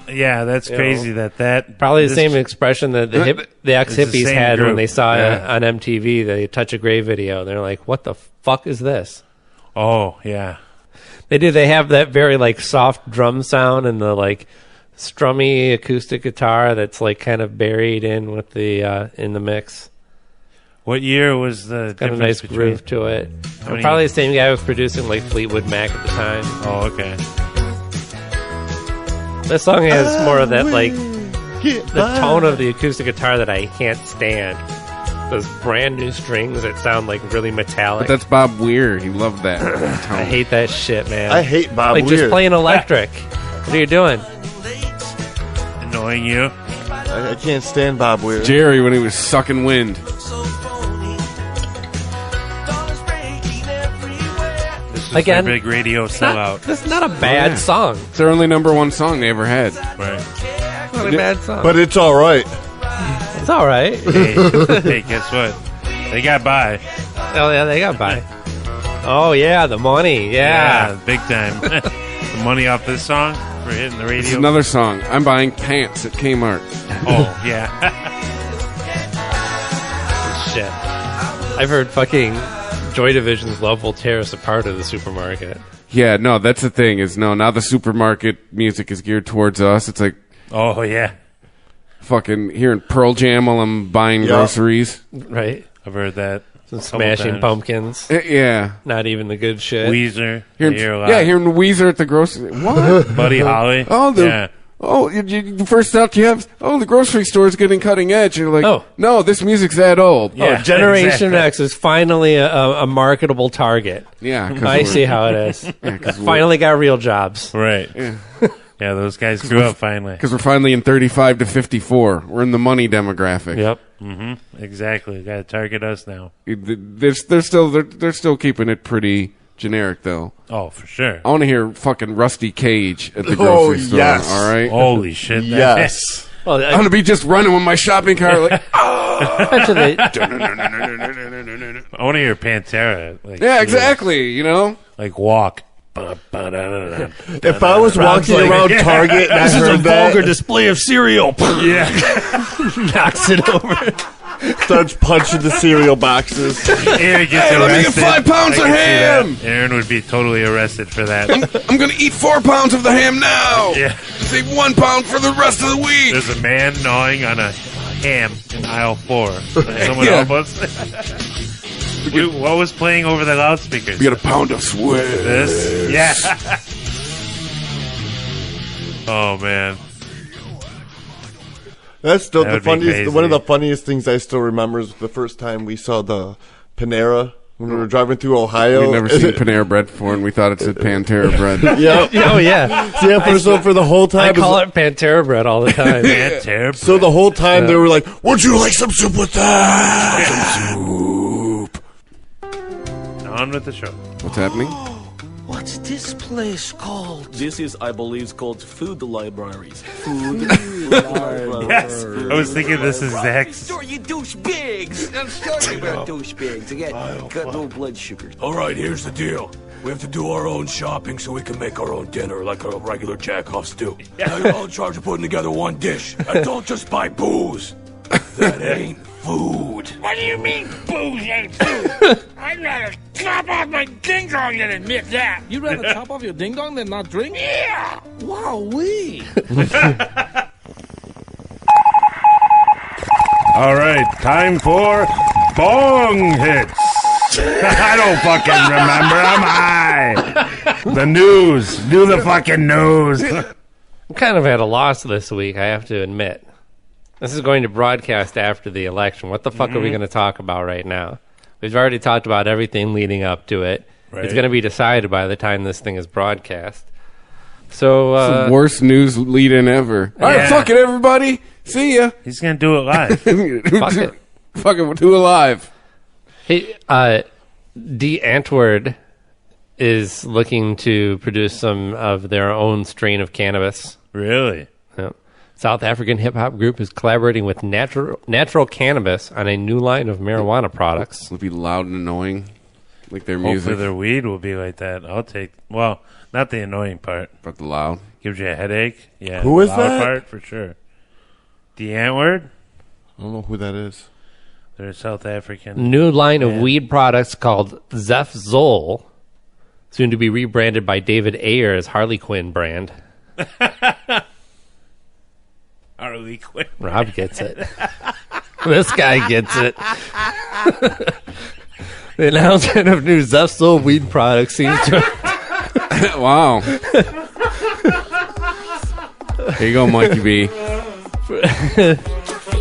Yeah, that's crazy. That probably the same expression that the ex-hippies had when they saw on MTV the Touch of Grey video. They're like, what the fuck is this? Oh, yeah. They do. They have that very soft drum sound and the strummy acoustic guitar that's kind of buried in with the in the mix. What year was the? Got a nice groove to it. Probably the same guy who was producing Fleetwood Mac at the time. Oh, okay. This song has more of that the tone of the acoustic guitar that I can't stand. Those brand new strings that sound really metallic. But that's Bob Weir. He loved that. I hate that shit, man. I hate Bob Weir. Just playing electric. What are you doing? Annoying you? I can't stand Bob Weir. Jerry when he was sucking wind. This was their big radio sellout. This is not a bad song. It's their only #1 song they ever had. Right. It's not a bad song. But it's all right. It's all right. Hey, guess what? They got by. Oh, yeah, they got by. Oh, yeah, the money. Yeah. Big time. The money off this song for hitting the radio. This is another song. I'm buying pants at Kmart. Oh, yeah. Shit. I've heard fucking Joy Division's Love Will Tear Us Apart at the supermarket. Yeah, no, that's the thing now the supermarket music is geared towards us. It's like, oh, yeah. Fucking hearing Pearl Jam while I'm buying groceries. Right. I've heard that. Some Smashing Pumpkins. Yeah. Not even the good shit. Weezer. Hearing Weezer at the grocery. What? Buddy Holly. The first thought you have, the grocery store is getting cutting edge. You're like, no, this music's that old. Yeah, Generation X is finally a marketable target. Yeah. I see how it is. Finally got real jobs. Right. Yeah, those guys grew up finally. Because we're finally in 35 to 54. We're in the money demographic. Yep. Mm-hmm. Exactly. Got to target us now. They're still keeping it pretty generic, though. Oh, for sure. I want to hear fucking Rusty Cage at the grocery store. Yes. All right. Holy shit. Yes. Well, I'm gonna be just running with my shopping cart. I want to hear Pantera. Yeah, exactly. Walk. If I was walking around Target and I heard that, vulgar display of cereal. Yeah. Knocks it over. Starts punching the cereal boxes. Aaron gets arrested. Let me get 5 pounds of ham. Aaron would be totally arrested for that. I'm going to eat 4 pounds of the ham now. Yeah. Save 1 pound for the rest of the week. There's a man gnawing on a ham in aisle 4. Someone help us. What was playing over the loudspeakers? We got a pound of sweat. This? Yeah. Oh, man. That's still That the would be funniest. crazy. One of the funniest things I still remember is the first time we saw the Panera when we were driving through Ohio. We'd never seen Panera bread before, and we thought it said Pantera bread. Yeah. Oh, yeah. So for the whole time, I call it Pantera bread all the time. Pantera bread. So the whole time they were like, "Would you like some soup with that?" Some soup. On with the show. What's happening? What's this place called? This is, I believe, called Food Libraries. Food Libraries. Yes. I was thinking this is Zach's. You douchebags! I'm sorry about douchebags. I got low blood sugar. All right, here's the deal. We have to do our own shopping so we can make our own dinner like a regular jackoffs do. Now you're all in charge of putting together one dish. And don't just buy booze. That ain't food. What do you mean, booze ain't food? I'd rather chop off my ding dong than admit that. You'd rather chop off your ding dong than not drink? Yeah. Wow-wee. All right, time for Bong Hits. I don't fucking remember, am I? The news. Do the fucking news. I'm kind of at a loss this week, I have to admit. This is going to broadcast after the election. What the fuck are we going to talk about right now? We've already talked about everything leading up to it. Right. It's going to be decided by the time this thing is broadcast. So It's the worst news lead-in ever. All right, fuck it, everybody. See ya. He's gonna do it live. Fuck it. Fuck it, we'll do it live. Hey, Antwoord is looking to produce some of their own strain of cannabis. Really? Yep. South African hip-hop group is collaborating with Natural Cannabis on a new line of marijuana products. It'll be loud and annoying, like their Hopefully music. their weed will be like that. I'll take... Well, not the annoying part. But the loud. Gives you a headache. Yeah. Who is the loud that? part, for sure. The Antwoord? I don't know who that is. They're South African. New line of weed products called Zeph Zoll, soon to be rebranded by David Ayer as Harley Quinn brand. Harley Quinn. Rob gets it. This guy gets it. The announcement of new Zeph Zoll weed products seems to... Wow. Here you go, MikeyB.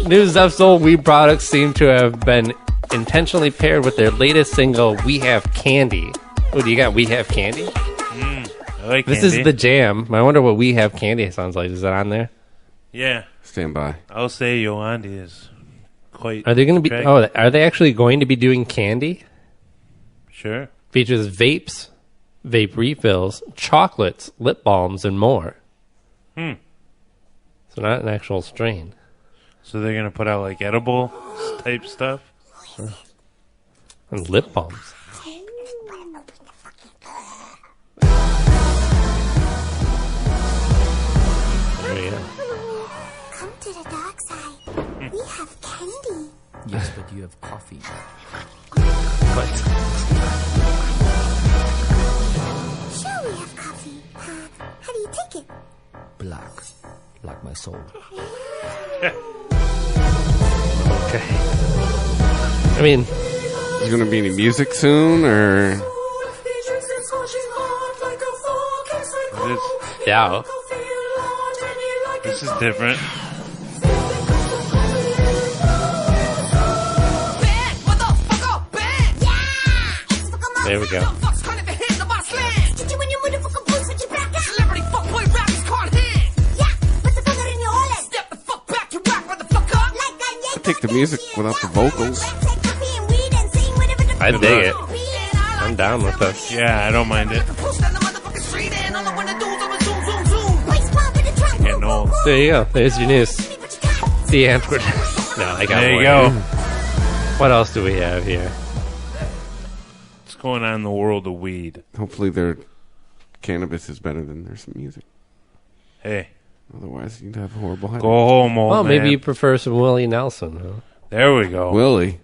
New Zeph Zoll weed products seem to have been intentionally paired with their latest single, We Have Candy. Oh, do you got We Have Candy? I like This candy. is the jam. I wonder what We Have Candy sounds like. Is that on there? Yeah. Stand by. I'll say Yolandi is quite... Are they going to be... attractive. Oh, are they actually going to be doing candy? Sure. Features vapes, vape refills, chocolates, lip balms, and more. So not an actual strain. So they're going to put out like edible type stuff? Sure. And lip balms. There you go. Come to the dark side. We have candy. Yes, but you have coffee. What? Sure, we have coffee. How do you take it? Black. Like my soul. Okay. I mean... Is there going to be any music soon, or... Yeah. This is different. There we go. I'll take the music without the vocals. I dig it. I'm down with this. Yeah, I don't mind it. Getting old. There you go. There's your news. The Antwoord. No, I got There you more. go. What else do we have here? What's going on in the world of weed? Hopefully their cannabis is better than their music. Hey. Otherwise, you'd have a horrible headache. Go home, old Well, man. maybe you prefer some Willie Nelson, huh? There we go. Willie.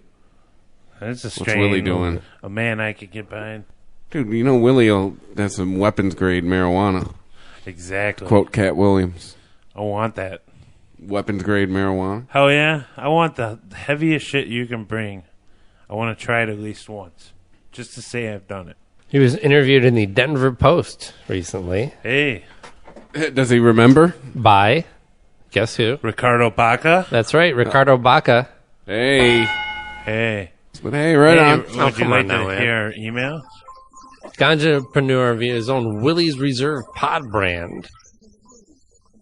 That's a What's strain. Willie doing? A man I could get behind. Dude, you know Willie has some weapons-grade marijuana. Exactly. Quote Cat Williams. I want that. Weapons-grade marijuana. Hell yeah. I want the heaviest shit you can bring. I want to try it at least once. Just to say I've done it. He was interviewed in the Denver Post recently. Hey. Does he remember? By, guess who? Ricardo Baca. That's right, Ricardo Baca. Hey. Hey. But hey, right on. Would Oh, you come like on now, to man. hear our email? Ganjapreneur via his own Willie's Reserve pod brand.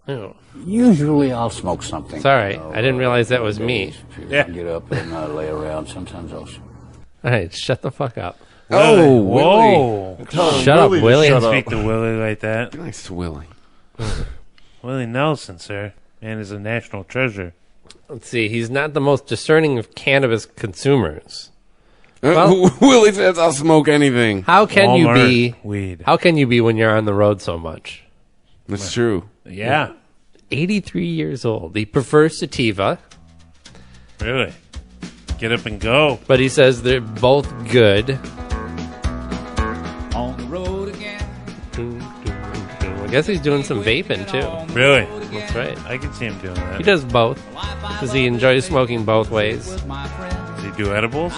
Oh. Usually I'll smoke something. Sorry, I didn't realize that was me. Yeah. Get up and lay around. Sometimes I'll... All right, shut the fuck up. Oh, Whoa. Willie. Shut up, Willie. Don't speak to Willie like that. Be nice to Willie. Willie Nelson, sir. Man is a national treasure. Let's see, he's not the most discerning of cannabis consumers. Well- Willie says I'll smoke anything. How can you Walmart be weed. How can you be when you're on the road so much? That's true. Yeah. 83 years old. He prefers sativa, Really? Get up and go. but he says they're both good. On the road again. I guess he's doing some vaping too. Really? That's right. I can see him doing that. He does both because he enjoys smoking both ways. Does he do edibles?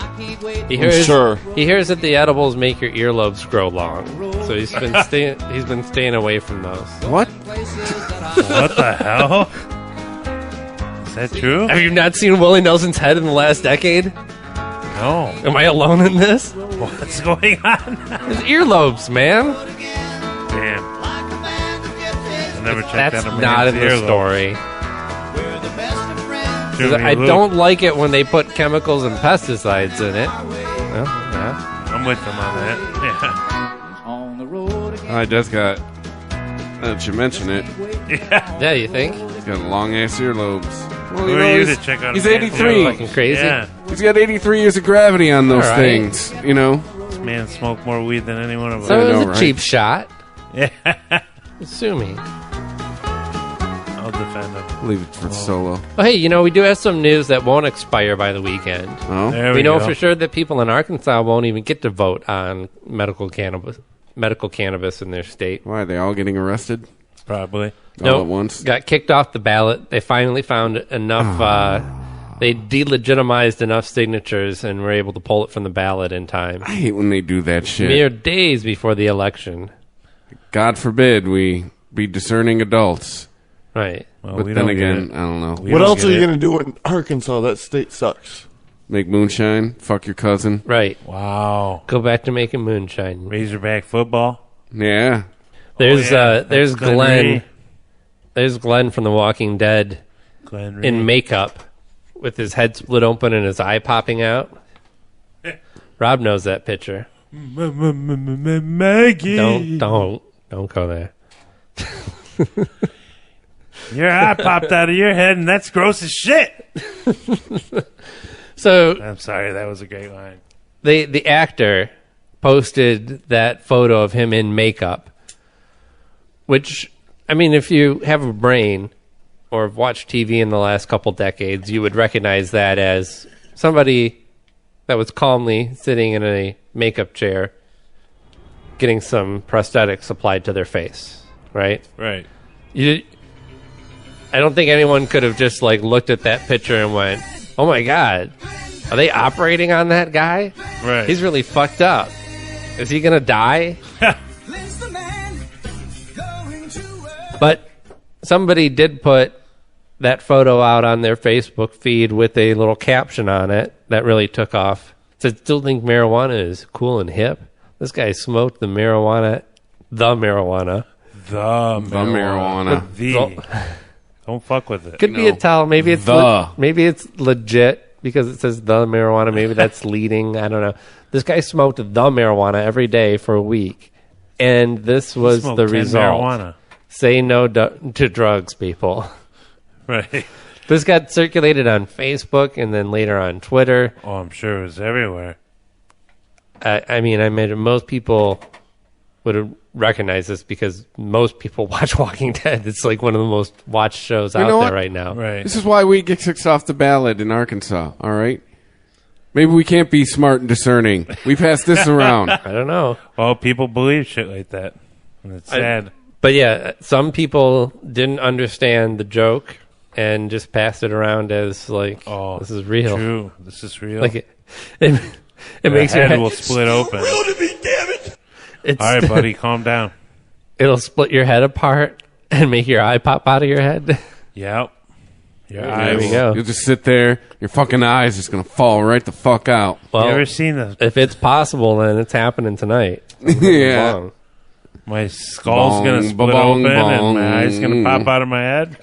He hears, sure. He hears that the edibles make your earlobes grow long, so he's been staying away from those. What? What the hell? Is that true? Have you not seen Willie Nelson's head in the last decade? No. No. Am I alone in this? What's going on? His earlobes, man. Damn. I never checked That's out a man's not in the earlobe. story. Too many I loops. don't like it when they put chemicals and pesticides in it. Well, yeah. I'm with them on that. Yeah. I just got. Now that you mention it, Yeah, you think? he's got long ass earlobes. Well, Who know, are you he's- to check out He's a man's 83. earlobe? Fucking crazy. Yeah. He's got 83 years of gravity on those All right. things. You know. This man smoked more weed than any one of us. So I it was know, a right? cheap shot. Yeah. Sue me. I'll defend him. Leave it for solo. Well, hey, we do have some news that won't expire by the weekend. Oh, There we know go. for sure that people in Arkansas won't even get to vote on medical cannabis in their state. why are they all getting arrested Probably. all Nope. at once? Got kicked off the ballot. They finally found enough. They delegitimized enough signatures and were able to pull it from the ballot in time. I hate when they do that shit. Mere days before the election. God forbid we be discerning adults. Right. Well, But we then don't get again, it. I don't know. We What don't else get are you it. going to do in Arkansas? That state sucks. Make moonshine, fuck your cousin. Right. Wow. Go back to making moonshine. Razorback football. Yeah. There's That's there's Glenn. Reed. There's Glenn from The Walking Dead Glenn Reed. in makeup with his head split open and his eye popping out. Rob knows that picture. Maggie. Don't go there. Your eye popped out of your head, and that's gross as shit. So I'm sorry, that was a great line. the actor posted that photo of him in makeup, which, I mean, if you have a brain or have watched TV in the last couple decades, you would recognize that as somebody that was calmly sitting in a makeup chair getting some prosthetics applied to their face, right? Right. I don't think anyone could have just looked at that picture and went, "Oh my God, are they operating on that guy? Right. He's really fucked up. Is he gonna die?" But somebody did put that photo out on their Facebook feed with a little caption on it that really took off. It said, "Still think marijuana is cool and hip? This guy smoked the marijuana. The Don't fuck with it. Could be a towel. Maybe it's maybe it's legit because it says the marijuana. Maybe that's leading. I don't know. This guy smoked the marijuana every day for a week, and this was smoked the 10 result. marijuana. Say no to drugs, people. Right. This got circulated on Facebook and then later on Twitter. Oh, I'm sure it was everywhere. I mean, I imagine most people would have recognized this because most people watch Walking Dead. It's like one of the most watched shows out there right now. Right. This is why we get kicked off the ballot in Arkansas, all right? Maybe we can't be smart and discerning. We passed this around. I don't know. Well, people believe shit like that. And it's sad. But yeah, some people didn't understand the joke and just passed it around as like, "Oh, this is real. True. This is real." Like it makes your head head will split open. Real to me, damn it! All right, buddy, calm down. It'll split your head apart and make your eye pop out of your head. Yep. Your There we go. You'll just sit there. Your fucking eyes just going to fall right the fuck out. Well, You ever seen the? if it's possible, then it's happening tonight. Yeah. Bong. My skull's Bong, gonna split ba-bong, open bong. and my eyes gonna pop out of my head.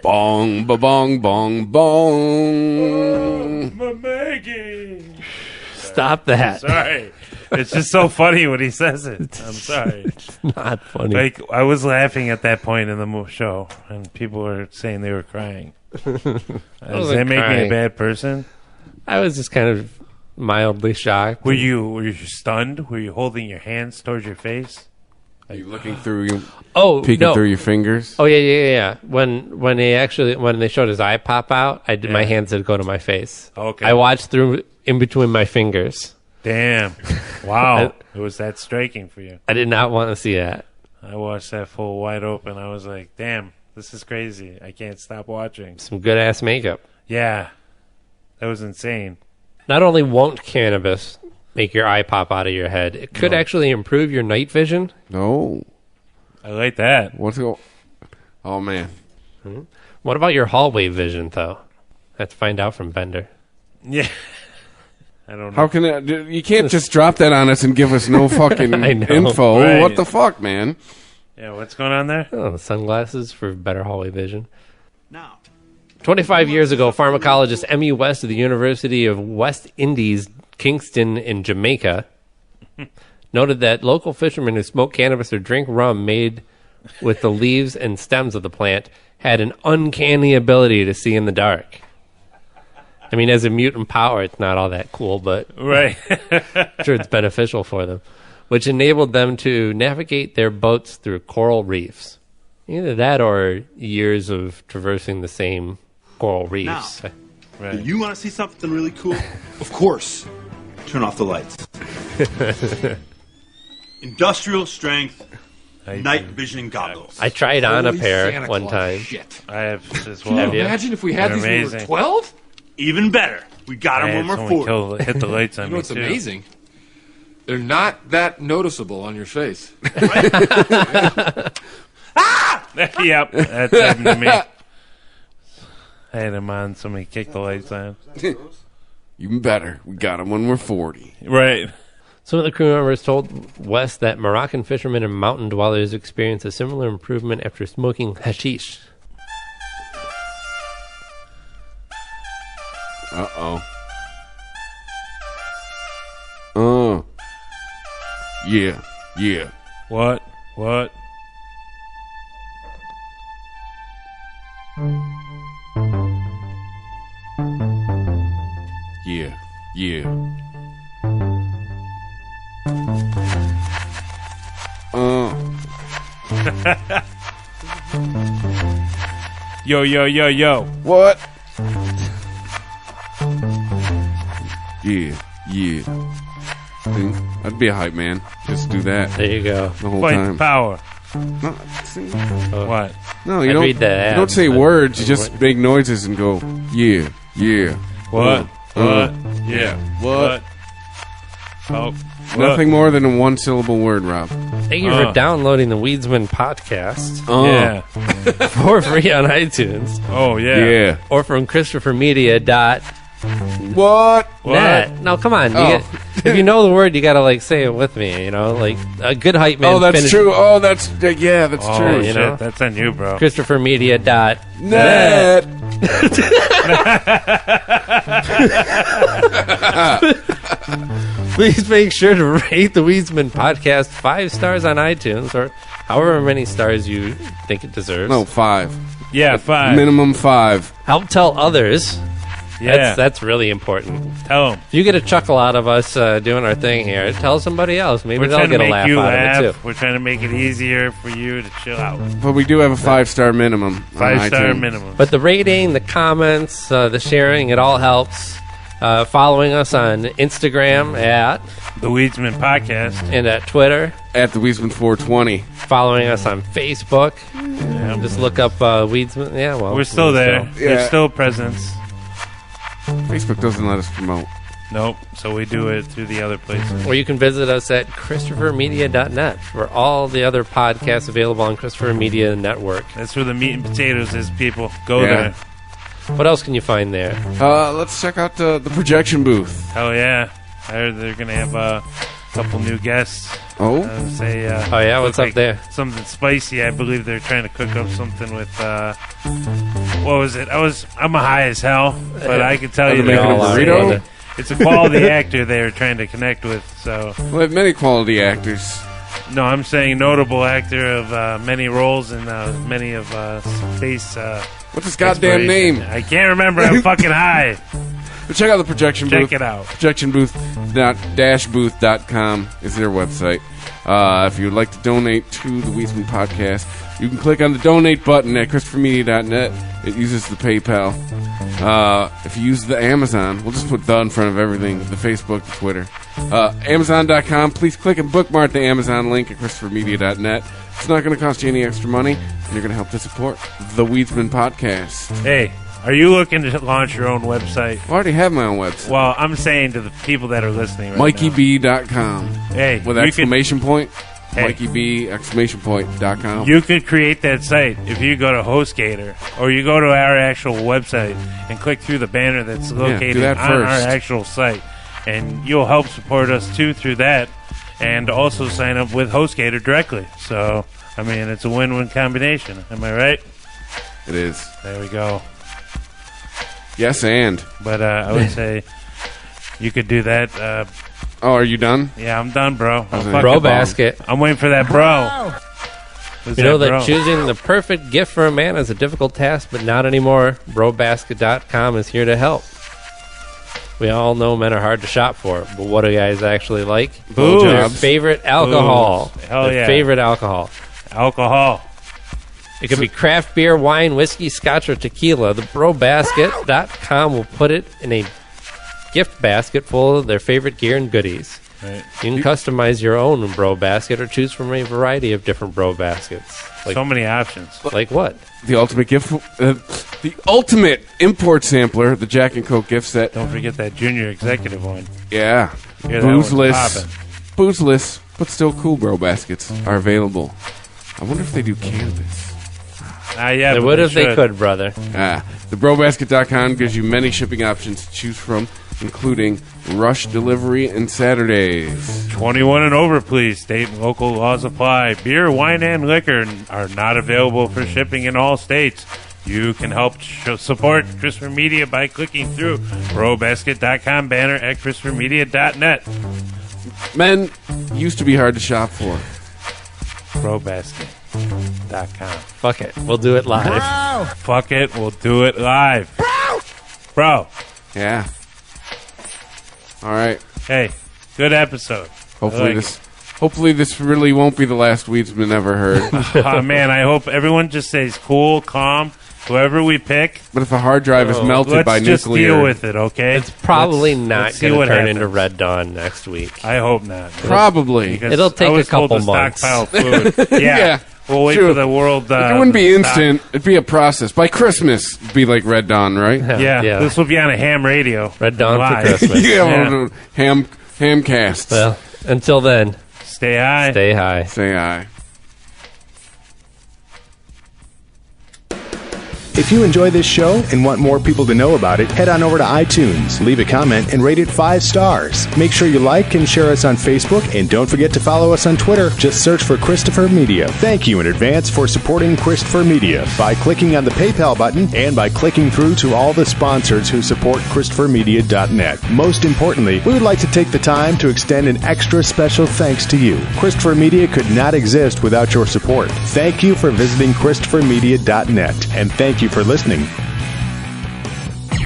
Bong, ba-bong, bong, bong. Maggie. Stop that. Sorry. It's just so funny when he says it. I'm sorry. It's not funny. Like, I was laughing at that point in the show, and people were saying they were crying. Does that make me crying. a bad person? I was just kind of mildly shocked. Were you stunned? Were you holding your hands towards your face? Are you looking through your... peeking through your fingers? Oh yeah. When they showed his eye pop out, my hands did go to my face. Okay. I watched through in between my fingers. Damn. Wow. It was that striking for you. I did not want to see that. I watched that full wide open. I was like, damn, this is crazy. I can't stop watching. Some good ass makeup. Yeah. That was insane. Not only won't cannabis make your eye pop out of your head, it could actually improve your night vision. No. I like that. Oh, man. What about your hallway vision, though? I have to find out from Bender. Yeah. I don't know. How can that? You can't just drop that on us and give us no fucking info. Right. What the fuck, man? Yeah, what's going on there? Oh, sunglasses for better hallway vision. Now, 25 years ago, pharmacologist M.U. West of the University of West Indies, Kingston in Jamaica, noted that local fishermen who smoke cannabis or drink rum made with the leaves and stems of the plant had an uncanny ability to see in the dark. I mean, as a mutant power, it's not all that cool, but right. I'm sure it's beneficial for them, which enabled them to navigate their boats through coral reefs. Either that or years of traversing the same coral reefs. Now, do you want to see something really cool? Of course. Turn off the lights. Industrial strength night vision goggles. I tried on a Holy pair Santa one Claus time. shit. I have as well. Have you? Imagine if we had They're these when we were amazing. 12? Even better. We got them I when had we're someone 40. hit the lights on You know me, what's too. amazing? They're not that noticeable on your face. Yep, that's happened to me. I had him on, somebody kicked the lights on. Even better. We got them when we're 40. Right. Some of the crew members told West that Moroccan fishermen and mountain dwellers experience a similar improvement after smoking hashish. Uh-oh. Oh. Yeah. Yeah. What? What? Yeah. Yeah. Yo, yo, yo, yo. What? Yeah. Yeah. See, I'd be a hype man. Just do that. There you go. The whole Fight time. power. No, see? What? No, you I'd don't. read the You ads, don't say but- words. You just make noises and go, yeah, yeah. What? What? Yeah. What? Oh. Nothing more than a one-syllable word, Rob. Thank you for downloading the Weedsmen Podcast Yeah. for free on iTunes. Oh, yeah. Yeah. Or from ChristopherMedia.net. What? No, come on. Oh. If you know the word, you gotta like say it with me. You know, like a good hype man. Oh, that's true. Oh, that's yeah, that's Oh, true. you know? That's on you, bro. ChristopherMedia.net. Net. Please make sure to rate the Weedsmen Podcast 5 stars on iTunes, or however many stars you think it deserves. No, 5. Yeah, 5. Minimum 5. Help tell others. Yeah. That's really important. Tell them. If you get a chuckle out of us doing our thing here, tell somebody else. Maybe We're they'll trying to get a make laugh you out laugh. of it too. We're trying to make it easier for you to chill out. But we do have a 5-star minimum. on 5-star iTunes. minimum. But the rating, the comments, the sharing, it all helps. Following us on Instagram at The Weedsmen Podcast. and at Twitter. At the Weedsman 420. Following us on Facebook. Just look up Weedsmen. Yeah, well, We're still there. Yeah. There's still presence. Facebook doesn't let us promote. Nope. So we do it through the other places. Or you can visit us at ChristopherMedia.net for all the other podcasts available on Christopher Media Network. That's where the meat and potatoes is, people. Go Yeah. there. What else can you find there? Let's check out the projection booth. Hell yeah. I heard they're going to have a couple new guests. Oh? Oh, yeah? What's up there? Something spicy. I believe they're trying to cook up something with, what was it? I'm high as hell, but I can tell Are you they making a burrito? it's a quality actor they were trying to connect with, so. We have many quality actors. No, I'm saying notable actor of many roles in many of space. What's his goddamn name? I can't remember. I'm fucking high. But check out the projection booth. Check it out. Projectionbooth.booth.com is their website. If you would like to donate to the Weedsmen Podcast, you can click on the donate button at ChristopherMedia.net. It uses the PayPal. If you use the Amazon, we'll just put the in front of everything, the Facebook, the Twitter. Amazon.com, please click and bookmark the Amazon link at ChristopherMedia.net. It's not going to cost you any extra money, and you're going to help to support the Weedsmen Podcast. Hey, are you looking to launch your own website? I already have my own website. Well, I'm saying to the people that are listening right MikeyB.com. Hey, with you exclamation point. Hey. MikeyB, exclamation point.com. You could create that site if you go to HostGator or you go to our actual website and click through the banner that's located do that on our first. actual site. and you'll help support us too through that, and also sign up with HostGator directly. So, I mean, it's a win-win combination. Am I right? It is. There we go. Yes, and. But I would say you could do that. Oh, are you done? Yeah, I'm done, bro. Bro basket. I'm waiting for that bro. You know that choosing the perfect gift for a man is a difficult task, but not anymore. Brobasket.com is here to help. We all know men are hard to shop for, but what do guys actually like? Booze. Their favorite alcohol. Booze. Hell Their yeah. favorite alcohol. Alcohol. It could be craft beer, wine, whiskey, scotch, or tequila. The Brobasket.com will put it in a gift basket full of their favorite gear and goodies. Right. You can customize your own Bro Basket or choose from a variety of different Bro Baskets. Like, so many options. Like what? The ultimate gift, the ultimate import sampler, the Jack and Coke gift set. Don't forget that junior executive one. Yeah. Yeah, that one's Boozeless. poppin'. Boozeless, but still cool Bro Baskets are available. I wonder if they do cannabis. Yeah, They but would if they should. could, brother. The Brobasket.com gives you many shipping options to choose from, including rush delivery and Saturdays. 21 and over, please. State and local laws apply. Beer, wine, and liquor are not available for shipping in all states. You can help support Christopher Media by clicking through Brobasket.com banner at ChristopherMedia.net. Men used to be hard to shop for. Brobasket.com. Fuck it. We'll do it live. Fuck it. We'll do it live. Bro. Yeah. All right. Hey, good episode. Hopefully this really won't be the last Weedsman ever heard. Oh, man, I hope everyone just stays cool, calm, whoever we pick. But if a hard drive is melted by let's just nuclear... deal with it, okay? It's probably Let's not see going to what turn happens. into Red Dawn next week. I hope not. Probably. Because It'll take I was a couple told to months. stockpile food. Yeah. We'll wait True. for the world... it wouldn't be instant. It'd be a process. By Christmas, it'd be like Red Dawn, right? Yeah, this will be on a ham radio. Red Dawn Live. for Christmas. Yeah. Hamcasts. Well, until then, stay high. Stay high. Stay high. If you enjoy this show and want more people to know about it, head on over to iTunes, leave a comment, and rate it 5 stars. Make sure you like and share us on Facebook, and don't forget to follow us on Twitter. Just search for Christopher Media. Thank you in advance for supporting Christopher Media by clicking on the PayPal button and by clicking through to all the sponsors who support ChristopherMedia.net. Most importantly, we would like to take the time to extend an extra special thanks to you. Christopher Media could not exist without your support. Thank you for visiting ChristopherMedia.net, and thank you for listening.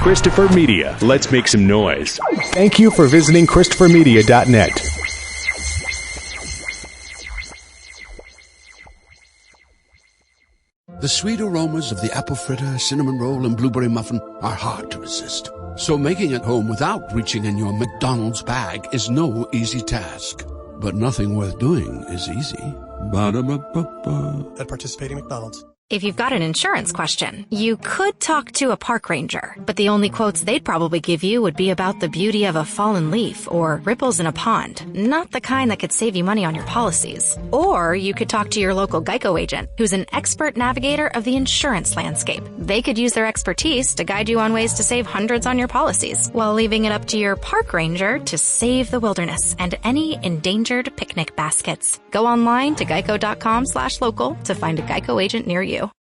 Christopher Media. Let's make some noise. Thank you for visiting ChristopherMedia.net. The sweet aromas of the apple fritter, cinnamon roll, and blueberry muffin are hard to resist. So making it home without reaching in your McDonald's bag is no easy task. But nothing worth doing is easy. Ba-da-ba-ba-ba. At participating McDonald's. If you've got an insurance question, you could talk to a park ranger, but the only quotes they'd probably give you would be about the beauty of a fallen leaf or ripples in a pond, not the kind that could save you money on your policies. Or you could talk to your local Geico agent, who's an expert navigator of the insurance landscape. They could use their expertise to guide you on ways to save hundreds on your policies, while leaving it up to your park ranger to save the wilderness and any endangered picnic baskets. Go online to geico.com/local to find a Geico agent near you.